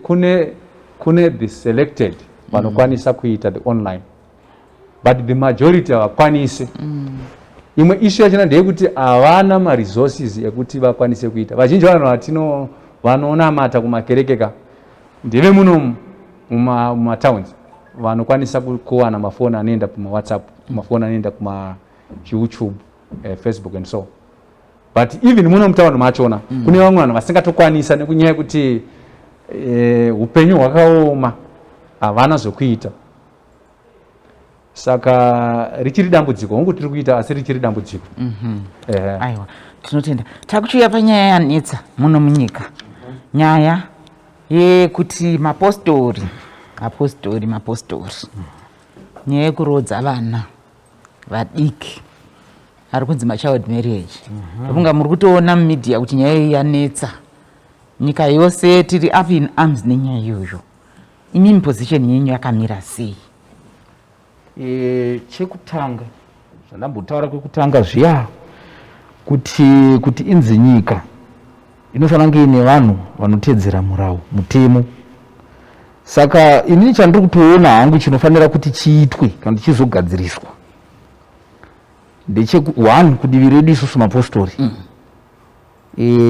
kune the selected vanokwanisa kuita the online, but the majority havakwanisi. Imwe issue yachona ndeyekuti havana maresources ekuti vakwanise kuita. Vazhinji vanhu vanonamata kumakerekeka ndeve muno mumatowns vanokwanisa kuwana mafoni anoenda kumawhatsapp, mafoni anoenda kumayoutube, Facebook and so. But even muno mutauni machona kune vamwe vanhu vasingatokwanisa nekunyaya yekuti upenyu hwakaoma, havana zvokuita. Saka richiri dambudziko, hongu tiri kuita asi richiri dambudziko. Aiwa, tinotenda. Takuchiuya panyaya yanetsa muno munyika. Nyaya yekuti mapostori. Nyaya yekurodza vana vadiki ari kunzi machild marriage. Munga muri kutoona mumedia kuti nyaya iyi yanetsa. Nyika yose tiri up in arms nenyaya iyoyo. Imini position yenyu yakamira sei? Chekutanga zvandambotaura kwekutanga zviya kuti inzi nyika inofanira kunge ine vanhu vanotedzera mutemo. Saka inini chandiri kutoona hangu chinofanira kuti chiitwe kana chizogadziriswa one, kudivi redu isusu mapostori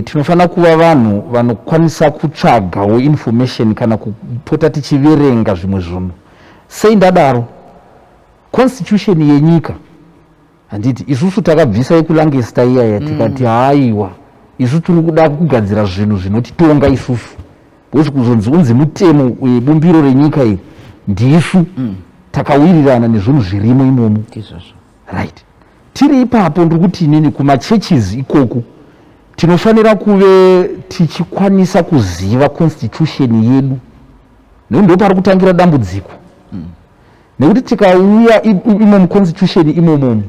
tinofanira kuva vanhu vanokwanisa kutsvagawo information kana kupota tichiverenga zvimwe zvinhu. Sei ndadaro? Constitution yenyika handiti isusu takabvisa yekulangesta iyaya tikati haiwa isusu tiri kuda kugadzira zvinhu zvinotitonga isusu, bozi kuzonzi unzi mutemo webumbiro renyika iyi ndisu takawirirana nezvinhu zvirimo imomo. Right. Tiri ipapo ndiri kuti inini kumachurches ikoko tinofanira kuve tichikwanisa kuziva constitution yedu, ndo pari kutangira dambudziko. Nekuti tikauya imomo constitution imomo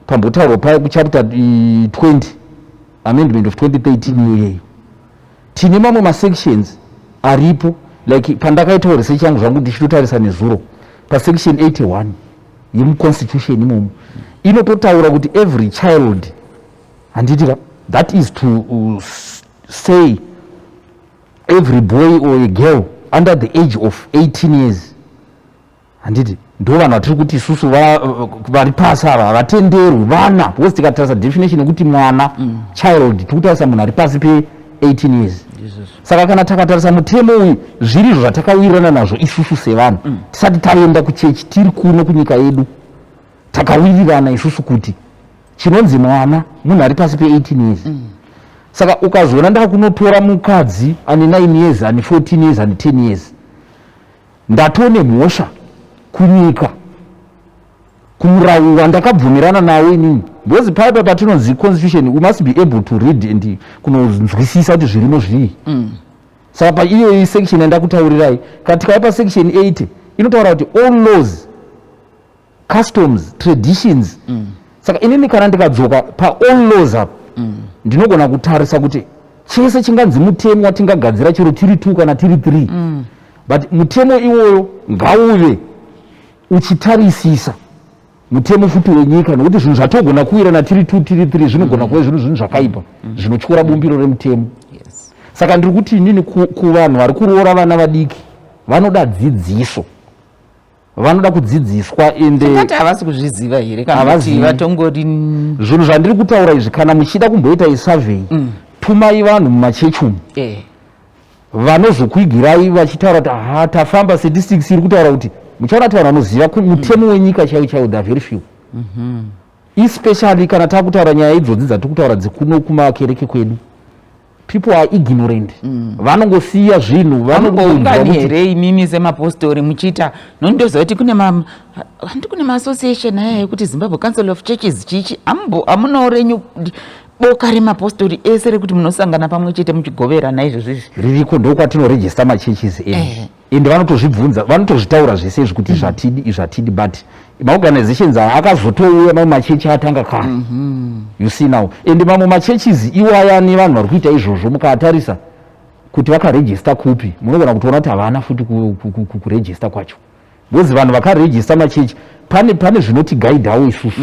pambotaurwa payo kuchapter 20 amendment of 2013 iyoyeyo tine mamwe masections aripo, like pandakaitawo research yangu zvangu ndichitotarisa nezuro pasection 81 yemuconstitution imomo inototaura kuti every child, handiti that is to say every boy or a girl under the age of 18 years, handiti ndo vanhu vatiri kuti isusu vari pasi ava havatenderwi vana, because tikatarisa definition yekuti mwana child tikutarisa munhu ari pasi pe-18 years. Saka kana takatarisa mutemo uyu zvirizvo zvatakawirirana nazvo isusu sevanhu tisati taenda kuchechi tiri kuno kunyika yedu takawirirana isusu kuti chinonzi mwana munhu ari pasi pe-18 years. Saka ukazoona ndakunotora mukadzi ane 9 years ane 14 years ane 10 years ndatone mhosva kunyika kumurawi wandakabvumirana nawe inini, because paipa patinonzi constitution we must be able to read and kunonzwisisa kuti zvirimo zvii. Saka paiyo section yandakutaurirai katika pa section 80 inotaura kuti all laws, customs, traditions. Saka inini kana ndikadzoka pa all laws apa ndinogona kutarisa kuti chese chinganzi mutemo watingagadzira chero tiri 2 kana tiri 3 but mutemo iwoyo ngauve uchitarisisa mutemo futi wenyika, nokuti zvinhu zvatogona kuwirana tiri 2 tiri 3 zvinogona kuve zvinhu zvakaipa zvinotyora bumbiro remutemo. Saka ndiri kuti inini kuvanhu vari kuroora vana vadiki vanoda dzidziso, vanoda kudzidziswa ende havasi kuzviziva here kana kuti vatongori zvinhu zvandiri kutaura izvi. Kana muchida kumboita isurvey tumai vanhu mumachechi umu vanozokuigirai vachitaura kuti tafamba statistics iri kutaura kuti muchaona kuti vanhu vanoziva mutemo wenyika chaiwo chaiwo they are very few, especially kana takutaura nyaya idzodzi dzatiri kutaura dzekuno kumakereke kwedu. People are ignorant, vanongosiya zvinhu, vanongoungani here imimi semapostori muchiita nondoziva kuti kune maassociation aya yekuti Zimbabwe Council of Churches chichi amunawo renyu boka remapostori ese rekuti munosangana pamwe chete muchigoverana izvozvizvi ririko, ndokwatinorejista machurches ende vanotozvibvunza, vanotozvitaura zvese izvi kuti zvatidi but maorganizations akazotouya mamwe machechi atanga kare. You see now, ende mamwe machurches iwaya nevanhu vari kuita izvozvo mukatarisa kuti vakarejista kupi munogona kutoona kuti havana futi kurejista kwacho, because vanhu vakarejista machechi pane zvinotigaidhawo isusu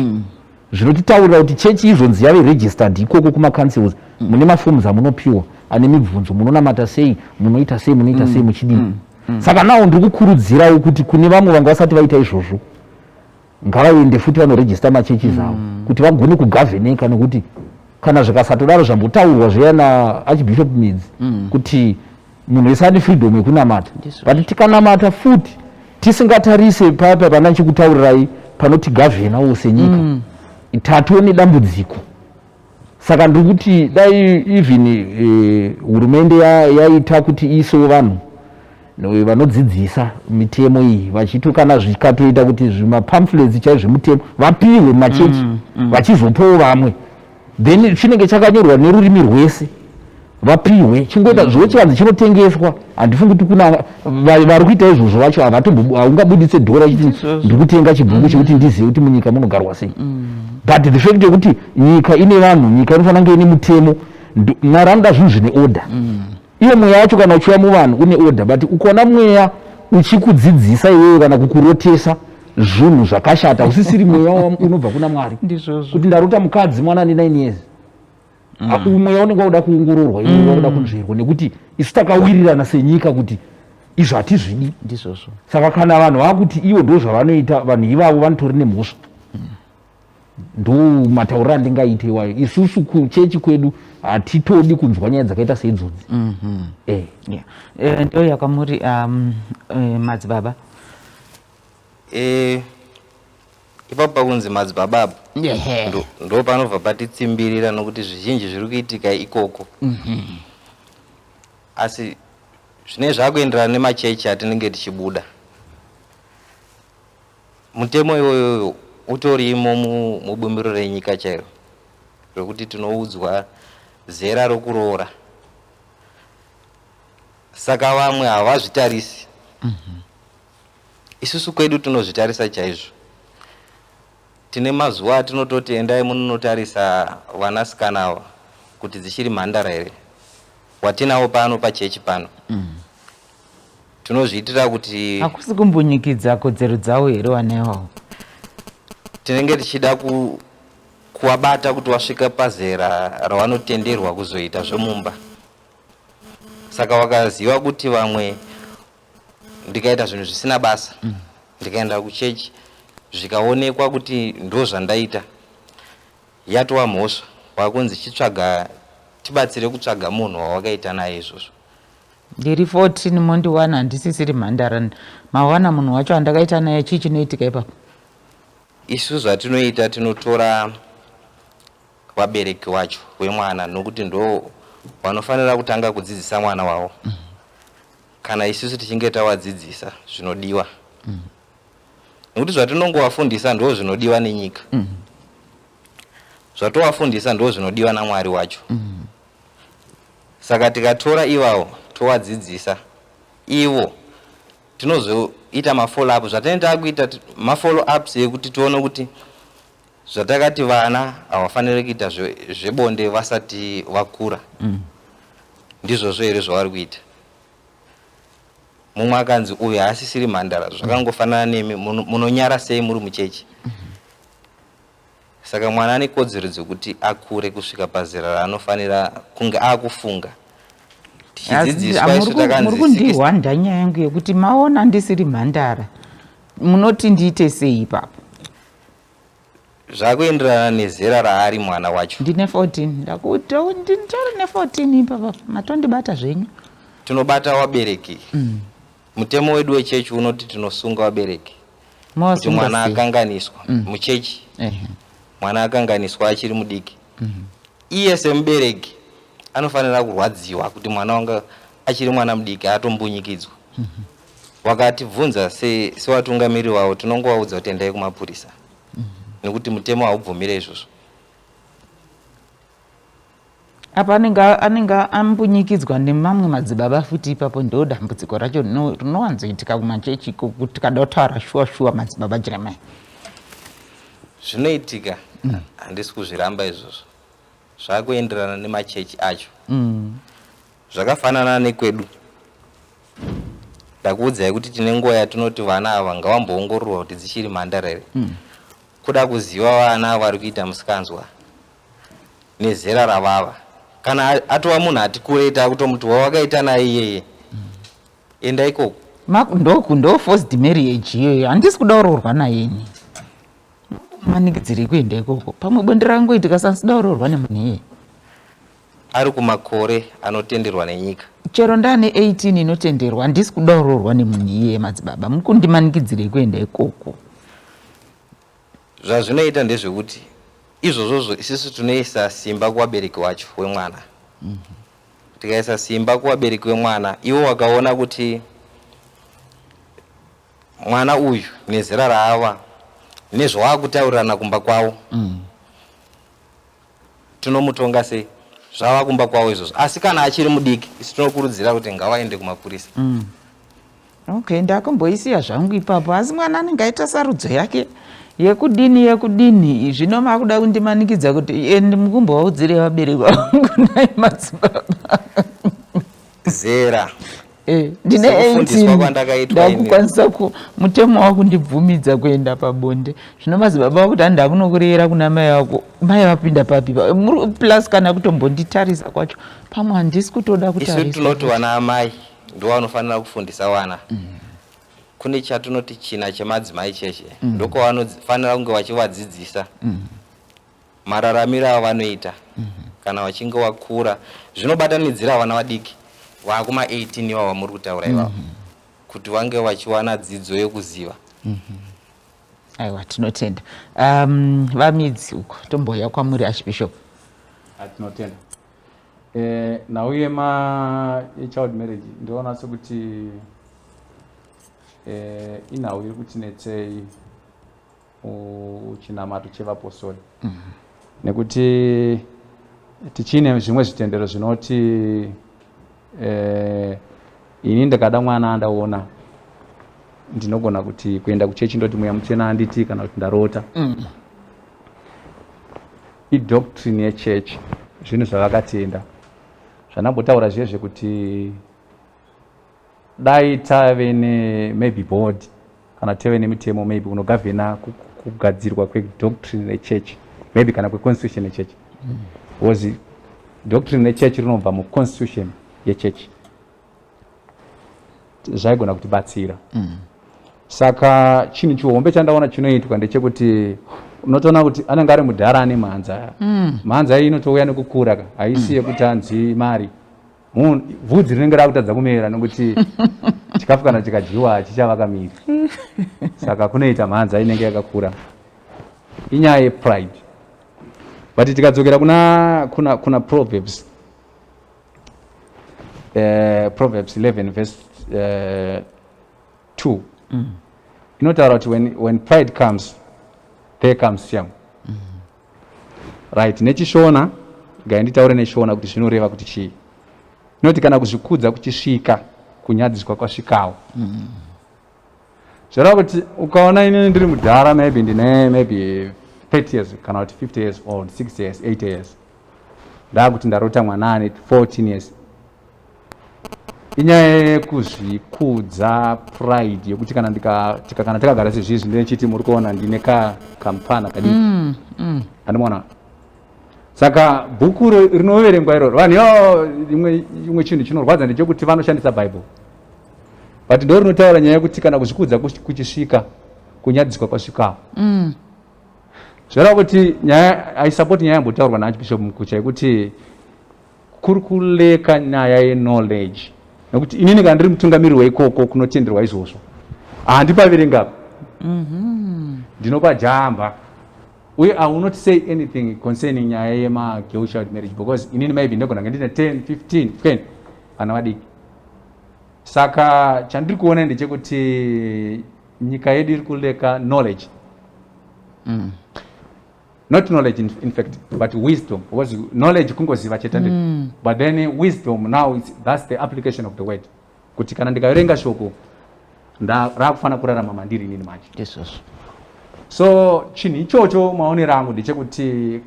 zvinotitaurira kuti chechi izvonzi yave registered ikoko kuma councils mune maforms amunopiwa ane mibvunzo munonamata sei, munoita sei, munoita sei muchidini. Saka nawo ndiri kukurudzirawo kuti kune vamwe vanga vasati vaita izvozvo ngavaende futi vanorejista machechi zavo kuti vagone kugavheneka, nekuti kana zvikasatodaro zvambotaurwa zviya naarchbishop Midzi kuti munhu wese ane freedom yekunamata, but tikanamata futi tisingatarise papa pana chikutaurirai panotigavhenawo senyika tatione dambudziko. Saka ndiri kuti dai even hurumende yaita kuti iisewo vanhu vanodzidzisa mitemo iyi vachito kana zvikatoita kuti zvimapamphlets chaizvo zvemutemo vapiwe machechi vachizopawo vamwe, then chinenge chakanyorwa nerurimi rwese vapiwe chingoita zvo chivanze chinotengeswa. Handifungi kuti kuna vari kuita izvozvo vacho haungabuditse dhora chiti ndiri kutenga chibhuku chekuti ndizive kuti munyika munogarwa sei. But the fact yekuti nyika ine vanhu, nyika inofanira kunge ine mutemo, mwari anoda zvinhu zvine order. Iye mweya wacho kana uchiuya muvanhu une order, but ukaona mweya uchikudzidzisa iwewe kana kukurotesa zvinhu zvakashata usisiri mweya unobva kuna Mwari. Kuti ndarota mukadzi mwana ane 9 years mweya unenge wauda kuongororwa, iwe wauda kunzverwa, nekuti isu takawirirana senyika kuti izvo hatizvidi. Saka kana vanhu vakuti ivo ndo zvavanoita, vanhu ivavo vanotori nemhosva. Ndo matauriro andingaite iwayo. Isusu kuchechi kwedu hatitodi kunzwa nyaya dzakaita seidzodzi. Ndo yakamuri madzibaba ipapo pakunzi madzibaba apo ndo panobva patitsimbirira, nokuti zvizhinji zviri kuitika ikoko. Asi zvine zvakuenderana nemachechi atinenge tichibuda. Mutemo iwoyo utorimo mubumbiro renyika chairo, rekuti tinoudzwa zera rokuroora. Saka vamwe havazvitarisi. Isusu kwedu tinozvitarisa chaizvo. Tine mazuva atinototi endai munotarisa vanasikana ava kuti dzichiri mhandara here, watinawo pano pachechi pano. Tinozviitira kuti hakusi kumbunyikidza kodzero dzavo here vana ivavo. Tinenge tichida kuwabata kuti wasvika pazera ravanotenderwa kuzoita zvemumba. Saka wakaziva kuti vamwe ndikaita zvinhu zvisina basa, ndikaenda kuchechi zvikaonekwa kuti ndo zvandaita, yatova mhosva, wakunzi chitsvaga tibatsire kutsvaga munhu wawakaita naye izvozvo. Ndiri 14 mondiwana handisisiri mhandara, mawana munhu wacho andakaita naye chii chinoitika ipapo? Isu zvatinoita tinotora vabereki wacho wemwana, nokuti ndo vanofanira kutanga kudzidzisa mwana wavo. Kana isusu tichinge tawadzidzisa zvinodiwa, nokuti zvatinongovafundisa ndo zvinodiwa nenyika, zvatovafundisa ndo zvinodiwa naMwari wacho. Saka tikatora ivavo towadzidzisa, ivo tinozoita mafollow up. Zvatinenge kuita mafollow ups ekuti tione kuti zvatakati vana havafaniri kuita zvebonde vasati vakura ndizvozvo here zvavari kuita. Mumwe akanzi uyu haasisiri mhandara, zvakangofanana nemi, munonyara sei muri muchechi. Saka mwana ane kodzero dzekuti akure kusvika pazera raanofanira kunge akufunga. Muri kundihwanda nyaya yangu yekuti maona ndisiri mhandara, munoti ndiite sei ipapo? Zvakuenderana nezera raari mwana wacho. Ndine 14, ndakuti ndintori ne14 ipapo, matondibata zvenyu. Tinobata wabereki. Mutemo wedu wechechi unoti tinosunga wabereki. Kuti mwana akanganiswa muchechi, mwana akanganiswa achiri mudiki, iye semubereki anofanira kurwadziwa kuti mwana wanga achiri mwana mudiki atombunyikidzwa. Wakatibvunza sewatungamiri wavo, tinongovaudza kuti endai kumapurisa, nekuti mutemo haubvumire izvozvo. Apa anenge ambunyikidzwa nemamwe madzibaba futi ipapo, ndo dambudziko racho rinowanzoitika kumachechi kuti tikada kutaura shuwa madzibaba Jeremiah. Zvinoitika, handisi kuzviramba izvozvo. Zvakuenderana nemachechi acho. Zvakafanana nekwedu. Ndakuudzai kuti tine nguva yatinoti vana ava ngavamboongororwa kuti dzichiri mhandara here. Kuda kuziva vana vari kuita musikanzwa nezera ravava, kana atova munhu ati kureta kutomuti wawakaita naye iyeye enda ikoko ndo forced marriage iyoyo handisi kuda kuroorwa nayeni manikidziri kuenda ikoko pamwe bonde rangu itika sandisida kuroorwa nemunhu iyeye ari kumakore anotenderwa nenyika chero ndane 18 inotenderwa handisi kuda kuroorwa nemunhu iyeye madzibaba mukundimanikidziri kuenda ikoko zvazvinoita ndezvekuti izvozvozvo isusu tunoisa simba kuvabereki wacho wemwana tikaisa simba kuvabereki wemwana ivo wakaona kuti mwana uyu nezera raava nezvawakutaurirana kumba kwavo tinomutonga sei zvava kumba kwavo izvozvo asi kana achiri mudiki isu tinokurudzira kuti ngavaende kumapurisa okay ndakamboisiya zvangu ipapo asi mwana anenge aita sarudzo yake yekudini zvino makuda kundimanikidza kuti mukumbowaudzire vabereki vangu nai madzibaba zera ndine 18 ndakukwanisa mutemo wakundibvumidza kuenda pabonde zvino madzibaba vakuti handi kunokureyera kuna mai vako mai vapinda papi plus kana kutombonditarisa kwacho pamwe handisi kutoda kutarisa isu tinoti vana amai ndo vanofanira kufundisa vana kune chatunoti china chemadzimai cheshe ndoko vanofanira kunge vachivadzidzisa mararamiro avanoita kana vachinge vakura zvinobatanidzira vana vadiki vakuma 18 ivavo muri kutaura ivavo kuti vange vachiwana dzidzo yekuziva aiwa tinotenda vamidzi uko tomboya kwamuri archbishop tinotenda nhau yechild marriage ndinoona sekuti inhau iri kutinetsei chinamato chevapostoli nekuti tichine zvimwe zvitendero zvinoti ini ndikada mwana andaona ndinogona kuti kuenda kuchechi ndoti mweya mutsvena anditi kana kuti ndarota idoctrine yechechi zvinhu zvavakatenda zvanambotaura zvezve kuti dai tave maybe board kana tave nemitemo maybe unogavhena kugadzirwa kwedoctrine yechurch maybe kana kweconstitution yechurch because doctrine yechurch rinobva muconstitution yechurch zvaigona kutibatsira saka chinhu chihombe chandaona chinoitwa ndechekuti unotoona kuti anenge ari mudhara ane mhanza mhanza iyi inotouya nekukura haisi yekuti hanzi mari vhudzi rinenge rakutadza kumera nekuti chikafu kana chikadyiwa chichava kamiri saka kunoita mhanza inenge yakakura inyaya yepride but tikadzokera kuna proverbs proverbs 11 verse 2 inotaura kuti when pride comes there comes shame right nechishona ngainditaure nechishona kuti zvinoreva kuti chii inoti kana kuzvikudza kuchisvika kunyadziswa kwasvikawo zvoreva kuti ukaona inini ndiri mudhara maybe ndine maybe 30 years kana kuti 50 years old 6 years 8 years ndakuti ndarota mwana ane 14 years inyaya yekuzvikudza pride yekuti kana takagara sezvizvi ndinechiti muri kuona ndine kampana kadiki andimona saka bhuku rinoverengwa iroro vanhu imwe chinhu chinorwadza ndechekuti vanoshandisa bible but ndo rinotaura nyaya yekuti kana kuzvikudza kuchisvika kunyadziswa kwasvikawo zvoreva kuti aisapoti nyaya yambotaurwa naarchbishop mukucha yekuti kuri kuleka nyaya yeknowledge nekuti inini kana ndiri mutungamiri weikoko kunotenderwa izvozvo handipaverengapo ndinopa jamba uye I will not say anything concerning nyaya yema-girl child marriage because inini maybe ndogona ndine 10 15 10 vana vadiki saka chandiri kuona ndechekuti nyika yedu iri kuleka knowledge not knowledge in fact but wisdom because knowledge kungoziva chete but then wisdom now that's the application of the word kuti kana ndikaverenga shoko rakufanira kurarama mandiri inini manje so chinhu ichocho maonero angu ndechekuti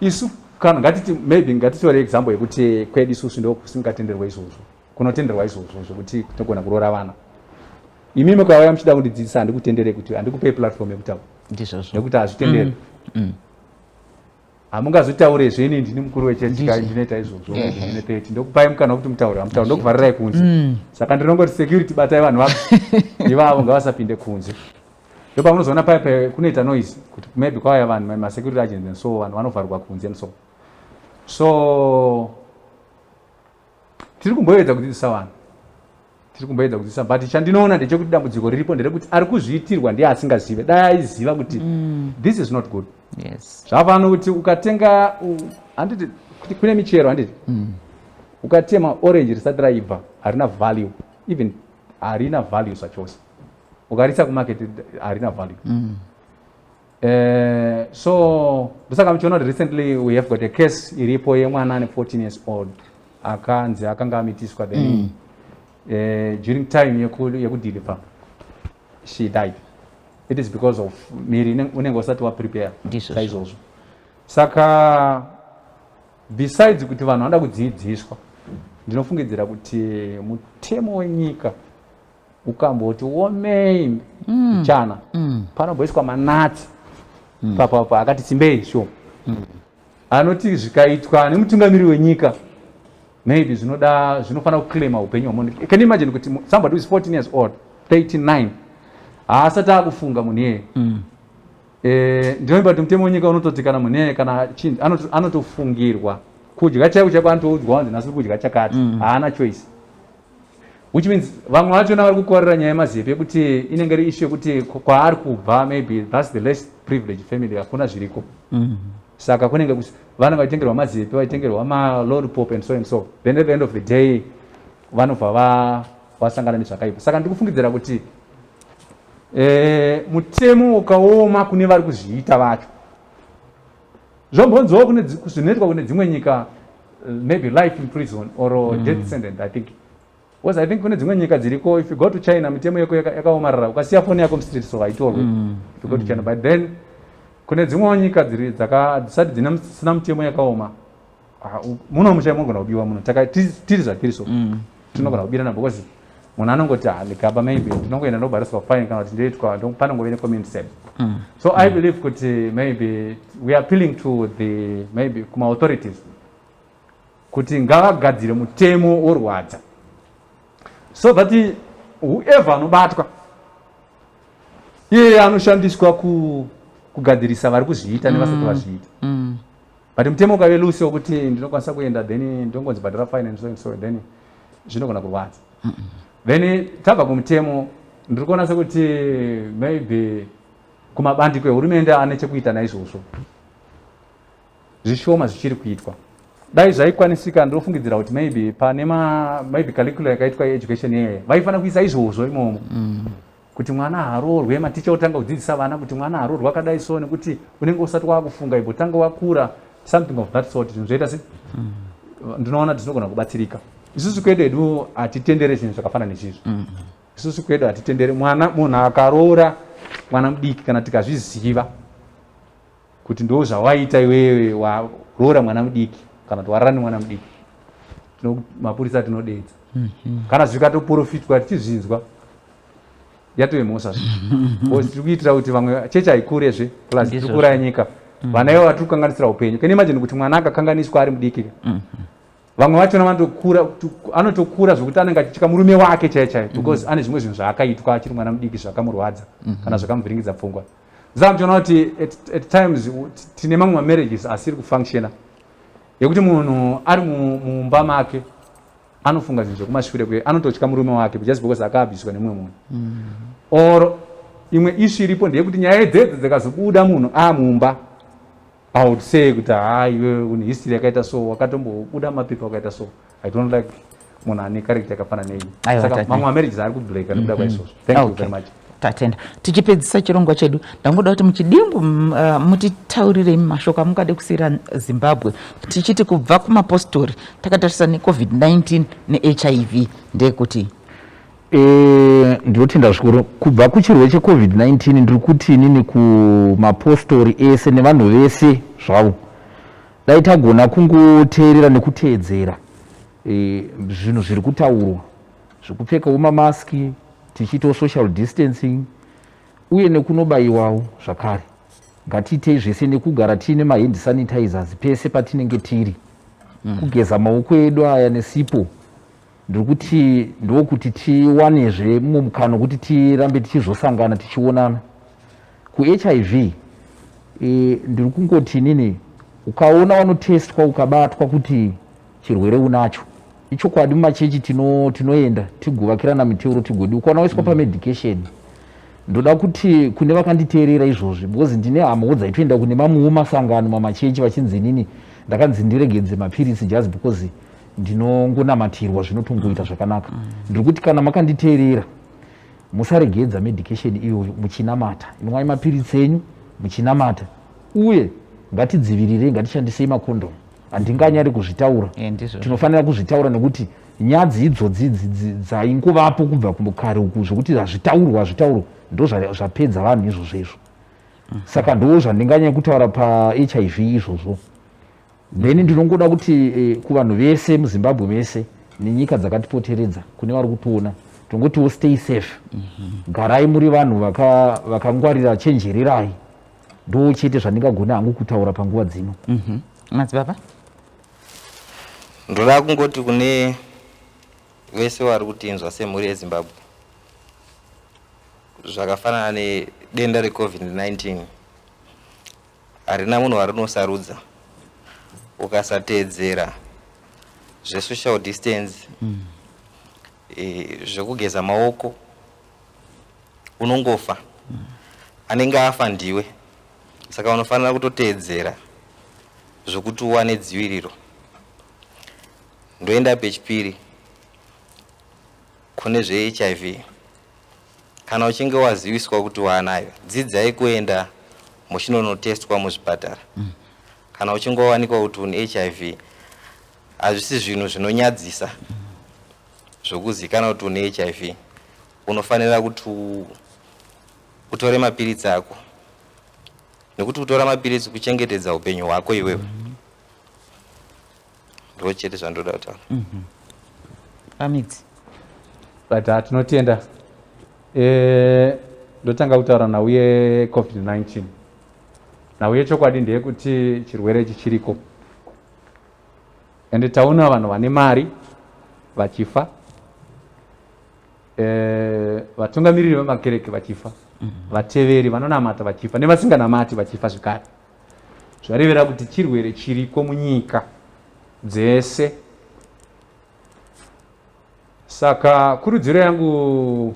isu kana ngatiti maybe ngatitore example yekuti kwedu isusu ndo kusingatenderwa izvozvo kunotenderwa izvozvo zvokuti togona kuroora vana imimi mukauya muchida kundidzidzisa handikutenderei kuti handikupei platform yekutaura nekuti hazvitenderi hamungazotaure zveni ndini mukuru wechechi kai ndinoita izvozvo ndine 30 ndokupai mukana wekuti mutaure hamutaure ndokuvharirai kunze saka ndinongoti security batai vanhu vako ivavo ngavasapinde kunze ndopamunozoona paipa kunoita noise kuti maybe kwauya vanhu masecurity agents and so vanhu vanovharwa kunze and so tiri kumboedza kudzidzisa vanhu but chandinoona ndechekuti dambudziko riripo nderekuti ari kuzviitirwa ndiye asingazive dai aiziva kuti this is not good. Zvavano kuti ukatenga handiti kuti kune michero handiti ukatema orange risati raibva harina value, even harina value zvachose ukarisa kumarket harina value. So ndosaka muchiona kuti recently we have got a case iripo yemwana ane 14 years old akanzi akanga amitiswa then during time yekudeliver she died. It is because of miri unenge usati waprepare saizvozvo. Saka besides kuti vanhu vanoda kudzidziswa ndinofungidzira kuti mutemo wenyika ukamboti womei chana panomboiswa manatsi papapa akati simbei sho anoti zvikaitwa nemutungamiri wenyika maybe zvinofana kuclaima upenyu hwemunhu. Can you imagine kuti somebody who is 14 years old 39 haasati akufunga munhu iyeye ndinoimba kuti mutemo wenyika unototi kana munhu iyeye kana chinhu anotofungirwa kudya chaiko chaiko anotoudzwa wanzi nhasi kudya chakati haana choice, which means vamwe vachona vari kukorera nyaya yemazepe yekuti inenge iri issue yekuti kwaari kubva maybe that's the less privileged family hakuna zviriko saka kunenge vana vaitengerwa mazepe vaitengerwa malolipop and so then at the end of the day vanobva vasangana nezvakaipa. Saka ndikufungidzira kuti mutemo ukaoma kune vari kuzviita vacho zvombonzwawo zvinoitwa kune dzimwe nyika maybe life in prison or death sentence. I think kune dzimwe nyika dziriko if you go to China mitemo yako yakaomarara ukasiya foni yako mustreet so haitorwe if you go to China, but then kune dzimwe nyika dzisati dzisina mitemo yakaoma muno muchaimogona kubiwa muno tiri zvatiri so tinogona kubirana because munhu anongoti ndikaba maybe ndinongoenda ndobhariswa fine kana kuti ndoitwa panongove necommunity service. So I believe kuti maybe we are appealing to the maybe kuma authorities kuti ngavagadzire mutemo worwadza so that whoever anobatwa iye anoshandiswa kugadzirisa vari kuzviita nevasati vazviita. But mutemo ukave lusi wokuti ndinokwanisa kuenda then ndongonzi bhadhara fine and so then zvinogona kurwadza. Then tabva kumutemo ndiri kuona sekuti maybe kumabandiko ehurumende ane chekuita naizvozvo zvishoma zvichiri kuitwa. Dai zvaikwanisika ndinofungidzira kuti maybe pane maybe curriculum yakaitwa education yeye vaifana kuisa izvozvo imomo kuti mwana haroorwe, maticha otanga kudzidzisa vana kuti mwana haroorwe akadai so nekuti unenge usati wakufunga ipo tanga wakura something of that sort. Zvinhu zvoita se ndinoona kuti tinogona kubatsirika. Isusu kwedu edu hatitendere zvinhu zvakafana nezvizvo. Isusu kwedu hatitendere munhu akaroora mwana mudiki kana tikazviziva kuti ndo zvawaita iwewe waroora mwana mudiki kana kuti warara nemwana mudiki mapurisa tinodedza kana zvikatoprofitwa tichizvinzwa yatove mhosva tiri kuitira kuti vamwe chechi haikurezve plus tiri kuraya nyika vana ivo vatiri kukanganisira upenyu. Can you imagine kuti mwana akakanganiswa ari mudiki vamwe vachona anotokura zvokuti anenge achitya murume wake chaiye because ane zvimwe zvinhu zvaakaitwa achiri mwana mudiki zvakamurwadza kana zvakamuvhiringidza pfungwa. Zamuchiona kuti at times tine mamwe mamarriages asiri kufunctiona yekuti munhu ari mumba make anofunga zvinhu zvekumashure kwe anototya murume wake just because akaabviswa nemumwe munhu or imwe issue iripo ndeyekuti nyaya idzedzo dzikazobuda munhu amumba I would say kuti iwe une history yakaita so wakatombobuda mapepa akaita so I don't like munhu ane character yakafana neiyi. Saka mamwe marriages ari kubreaka nekuda kwaizvozvo. Thank you very much. Tatenda tichipedzisa chirongwa chedu ndangoda kuti muchidimbu mutitaurire mashoko amungade kusiyira Zimbabwe tichiti kubva kumapostori takatarisa neCovid-19 neHIV ndekuti ndinotenda zvikuru kubva kuchirwere cheCovid-19 ndiri kuti inini kumapostori ese nevanhu vese zvavo dai tagona kungoteerera nekuteedzera zvinhu zviri kutaurwa zvekupfekawo mamaski tichiitawo social distancing uye nekunobayiwawo zvakare ngatiitei zvese nekugara tiine mahand sanitizers pese patinenge tiri, kugeza maoko edu aya nesipo. Ndikuti ndokuti tiwanezve mumwe mukano kuti tirambe tichizosangana tichionana. Ku-HIV ndiri kungoti nini, ukaona wanotestwa ukabatwa kuti chirwere unacho, ichokwadi mumachechi tinoenda tigovakirana miteuro tigodi, ukaona waiswa pamedication. Ndoda kuti kune vakanditeerera izvozvi, because ndine hamawo dzaitoenda kune mamwewo masangano mamachechi vachinzi nini, ndakanzi ndiregedze mapirisi just because ndinongonamatirwa zvinotongoita zvakanaka. Ndiri kuti kana makanditeerera musaregedza medication iyoyo, muchinamata, inwai mapirisi enyu muchinamata, uye ngatidzivirire, ngatishandisei makondomu. Handinganyari kuzvitaura, tinofanira kuzvitaura nekuti nyadzi idzodzi dzaingovapo kubva kare uku zvokuti hazvitaurwa ndo zvapedza vanhu izvozvo. Saka ndo zvandinganyanya kutaura pa-HIV izvozvo. Then ndinongoda kuti kuvanhu vese muZimbabwe vese nenyika dzakatipoteredza, kune vari kutoona, tongotiwo stay safe. Garai muri vanhu vakangwarira, chenjererai. Ndo chete zvandingagona hangu kutaura panguva dzino. Madzibaba, ndoda kungoti kune vese vari kutinzwa semhuri yeZimbabwe, zvakafanana nedenda reCovid-19 harina munhu warinosarudza. Ukasateedzera zvesocial distance, zvekugeza maoko, unongofa. Anenge afa ndiwe. Saka unofanira kutoteedzera zvokuti uwane dziviriro. Ndoenda pechipiri kune zveHIV. Kana uchinge waziviswa kuti waanayo, dzidzai kuenda muchinonotestwa muzvipatara. Kana uchinge wawanikwa kuti une HIV, hazvisi zvinhu zvinonyadzisa zvokuzikana kuti une HIV. Unofanira kuti utore mapiritsi ako, nekuti kutora mapiritsi kuchengetedza upenyu hwako iwewe. Ndo chete zvandoda kutaura. Pamidzi. But tinotenda. Ndotanga kutaura nhau yeCovid-19. Nhau yechokwadi ndeyekuti chirwere ichi chiriko. Ende taona vanhu vane mari vachifa. Vatungamiriri vemakereke vachifa. Vateveri vanonamata vachifa, nevasinganamati vachifa zvakare. Zvarevera kuti chirwere chiriko munyika dzese. Saka kurudziro yangu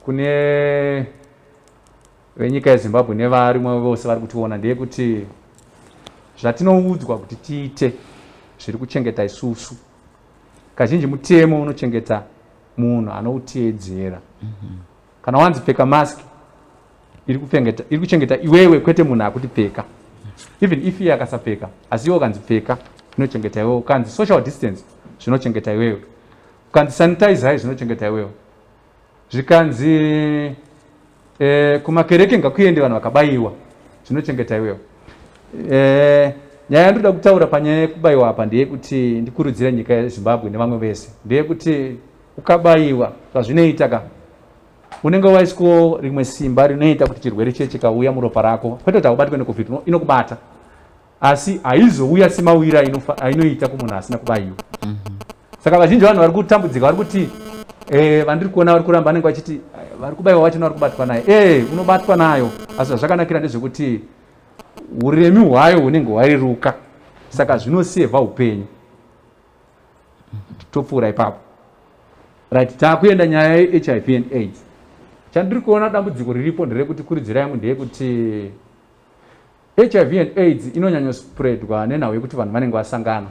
kune venyika yeZimbabwe nevarimwe vose vari kutiona ndeyekuti zvatinoudzwa kuti tiite zviri kuchengeta isusu. Kazhinji mutemo unochengeta munhu anoutedzera. Kana wanzi pfeka mask, iri kuchengeta iwewe kwete munhu akuti pfeka. Even if iye akasapfeka, asi iwe ukanzi pfeka, inochengeta iwewe. Ukanzi social distance, zvinochengeta iwewe. Ukanzi sanitize, zvinochengeta iwewe. Zvikanzi kumakereke ngakuende vanhu vakabayiwa, zvinochengeta iwewe. Nyaya yandoda kutaura panyaya yekubayiwa apa ndeyekuti ndikurudzire nyika yeZimbabwe nevamwe vese, ndeyekuti ukabayiwa zvazvinoita unenge waiswa rimwe simba rinoita kuti chirwere chiye chikauya muropa rako, kwete kuti ubatwe neCovid, inokubata, asi haizouya semawira ainoita kumunhu asina kubayiwa. Saka vazhinji vanhu vari kutambudzika, vari kuti vandiri kuona vari kuramba vanenge vachiti vari kubayiwa vachona vari kubatwa nayo. Unobatwa nayo, asi zvazvakanakira ndezvekuti uremi hwayo hunenge hwareruka. Saka zvinosevha upenyu. Topfuura ipapo. Right, takuenda nyaya yeHIV and AIDS. Chandiri kuona dambudziko riripo nderekuti kurudzira yangu ndeyekuti HIV and AIDS inonyanya spreadwa nenhau yekuti vanhu vanenge vasangana,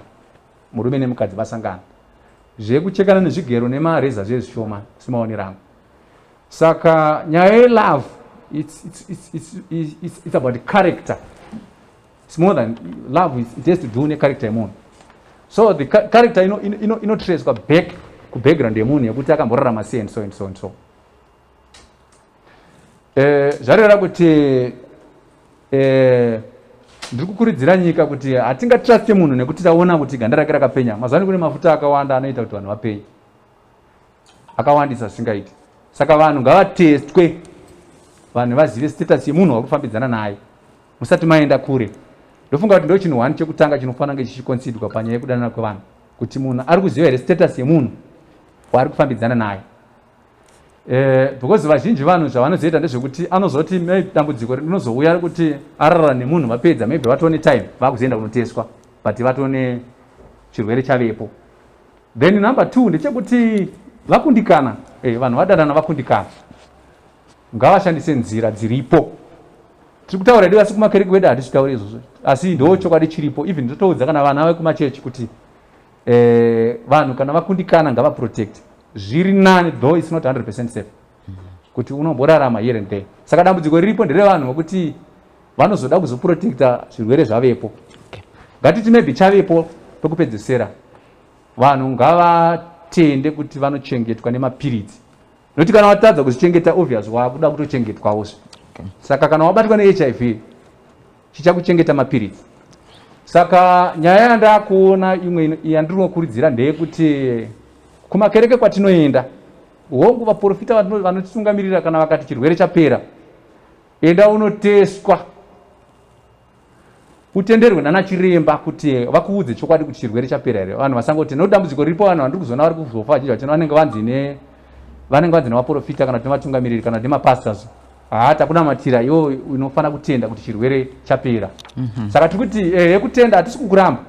murume nemukadzi vasangana, zvekuchekana nezvigero nemareza zvezvishoma semaonero angu. Saka nyaya yelove, it's about character. It's more than love, it has to do necharacter yemunhu. So the character inotraced back kubackground yemunhu yekuti akamborarama sei and so and so and so. Zvareva kuti ndiri kukurudzira nyika kuti hatingatraste munhu nekuti taona kuti ganda rake rakapenya. Mazuvano kune mafuta akawanda anoita kuti vanhu vapenye, akawandisa zvisingaiti. Saka vanhu ngavatestwe, vanhu vazive status yemunhu wari kufambidzana naye. musati maenda kure. Ndofunga kuti ndo chinhu 1 chekutanga chinofana kunge chichiconsiderwa panyaya yekudanana kwevanhu, kuti munhu ari kuziva here status yemunhu waari kufambidzana naye. Because vazhinji vanhu zvavanozoita ndezvekuti anozoti dambudziko rinozouya kuti arara nemunhu vapedza maybe vatone time vakuzoenda kunoteswa but vatone chirwere chavepo. Then number 2 ndechekuti vakundikana, vanhu vadanana vakundikana, ngavashandise nzira dziripo. Tiri kutaura hedu asi kumakereke kwedu hatisi kutaura izvozvo, asi ndo chokwadi chiripo. Even ndotoudza kana vana vekumachechi kuti vanhu kana vakundikana ngavaprotect. Zviri nani, though it's not 100% safe, kuti unomborarama here and there. Saka dambudziko riripo nderevanhu vokuti vanozoda kuzoprotecta zvirwere zvavepo. Ngatiti maybe chavepo pekupedzisira vanhu ngavatende kuti vanochengetwa nemapiritsi, nokuti kana watadza kuzichengeta obvious wakuda kutochengetwawo. Saka kana wabatwa neHIV chichakuchengeta mapiritsi. Saka nyaya yandakuona imwe yandinokurudzira ndeyekuti kumakereke kwatinoenda hongu vaprofita vanotitungamirira kana vakati chirwere chapera, enda unoteswa, utenderwe nana chiremba kuti vakuudze chokwadi kuti chirwere chapera here. Vanhu vasangoti nodambudziko riripo, vanhu vandiri kuzoona vari kuzofa vachidya kuti vanenge vanzi nevaprofita kana kuti nevatungamiriri kana kuti nemapastors. Takunamatira iwo unofana kutenda kuti chirwere chapera. Saka tiri kuti yekutenda hatisi kukuramba.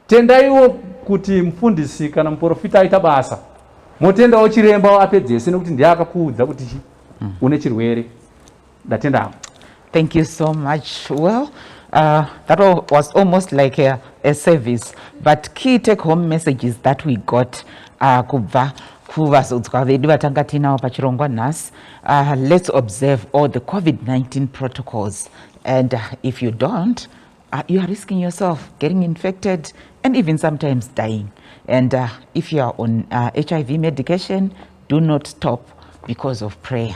Tendaiwo kuti mufundisi kana muprofita aita basa, motendawo chiremba apedzese nekuti ndiye akakuudza kuti une chirwere. Ndatendawo. Thank you so much. Well, that was almost like a service, but key take-home messages that we got kubva kuvazodzwa vedu vatanga tinawo pachirongwa nhasi. Let's observe all the COVID-19 protocols, and if you don't, you are risking yourself getting infected and even sometimes dying. And if you are on HIV medication, do not stop because of prayer.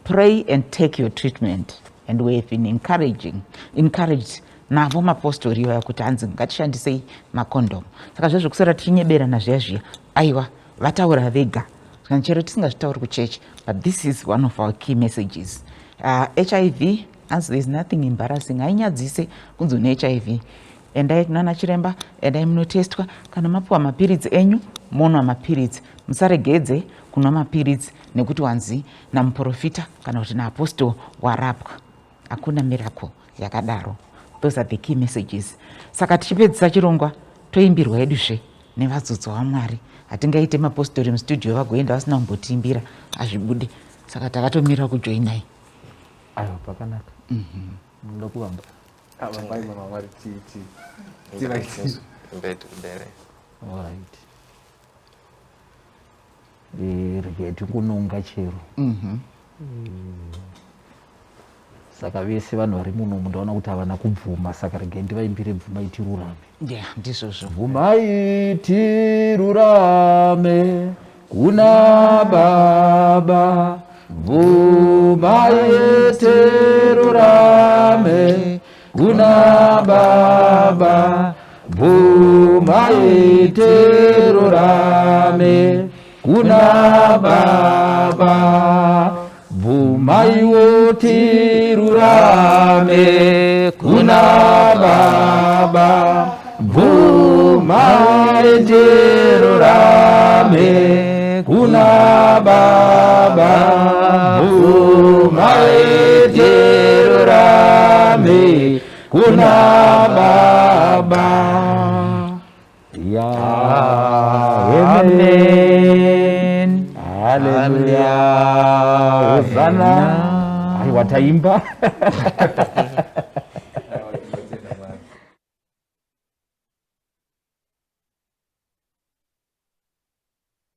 Pray and take your treatment. And we have been encouraged navo mapostori iwayo kuti hanzi ngatishandisei makondom. Saka zvazvo kusara tichinyeberana zviya aiwa vataura vega kana chero tisingazvitauri kuchechi, but this is one of our key messages. HIV, as there is nothing embarrassing, hainyadzise kunzi une HIV. Endai kunana chiremba, endai munotestwa, kana mapuwa mapiritsi enyu monwa mapiritsi, musaregedze kunwa mapiritsi nekuti wanzi namuprofita kana kuti naapostol warapwa. Hakuna miracle yakadaro. Those are the key messages. Saka tichipedzisa chirongwa toimbirwa heduzve nevazodzwa vaMwari. Hatingaite mapostori mustudio vagoenda vasina kumbotiimbira azvibude. Saka takatomira kujoinai. Ayo pakanaka. Ndokuvamba. Ababai mama Mwari alright. Rege kunonga chero. Saka vese vanhu vari muno mundaona kuti havana kubvuma, saka rege ndivaimbire bvuma itirurame. Ndizvozvo. Bvuma itirurame kuna Baba, bvuma itirurame kuna Baba, bvuma itirurame kuna Baba, bvuma itirurame kuna Baba, bvuma itirurame kuna Baba, bvuma itirurame kuna Baba. Ya amen. Hallelujah. Hosana. Ai wataimba.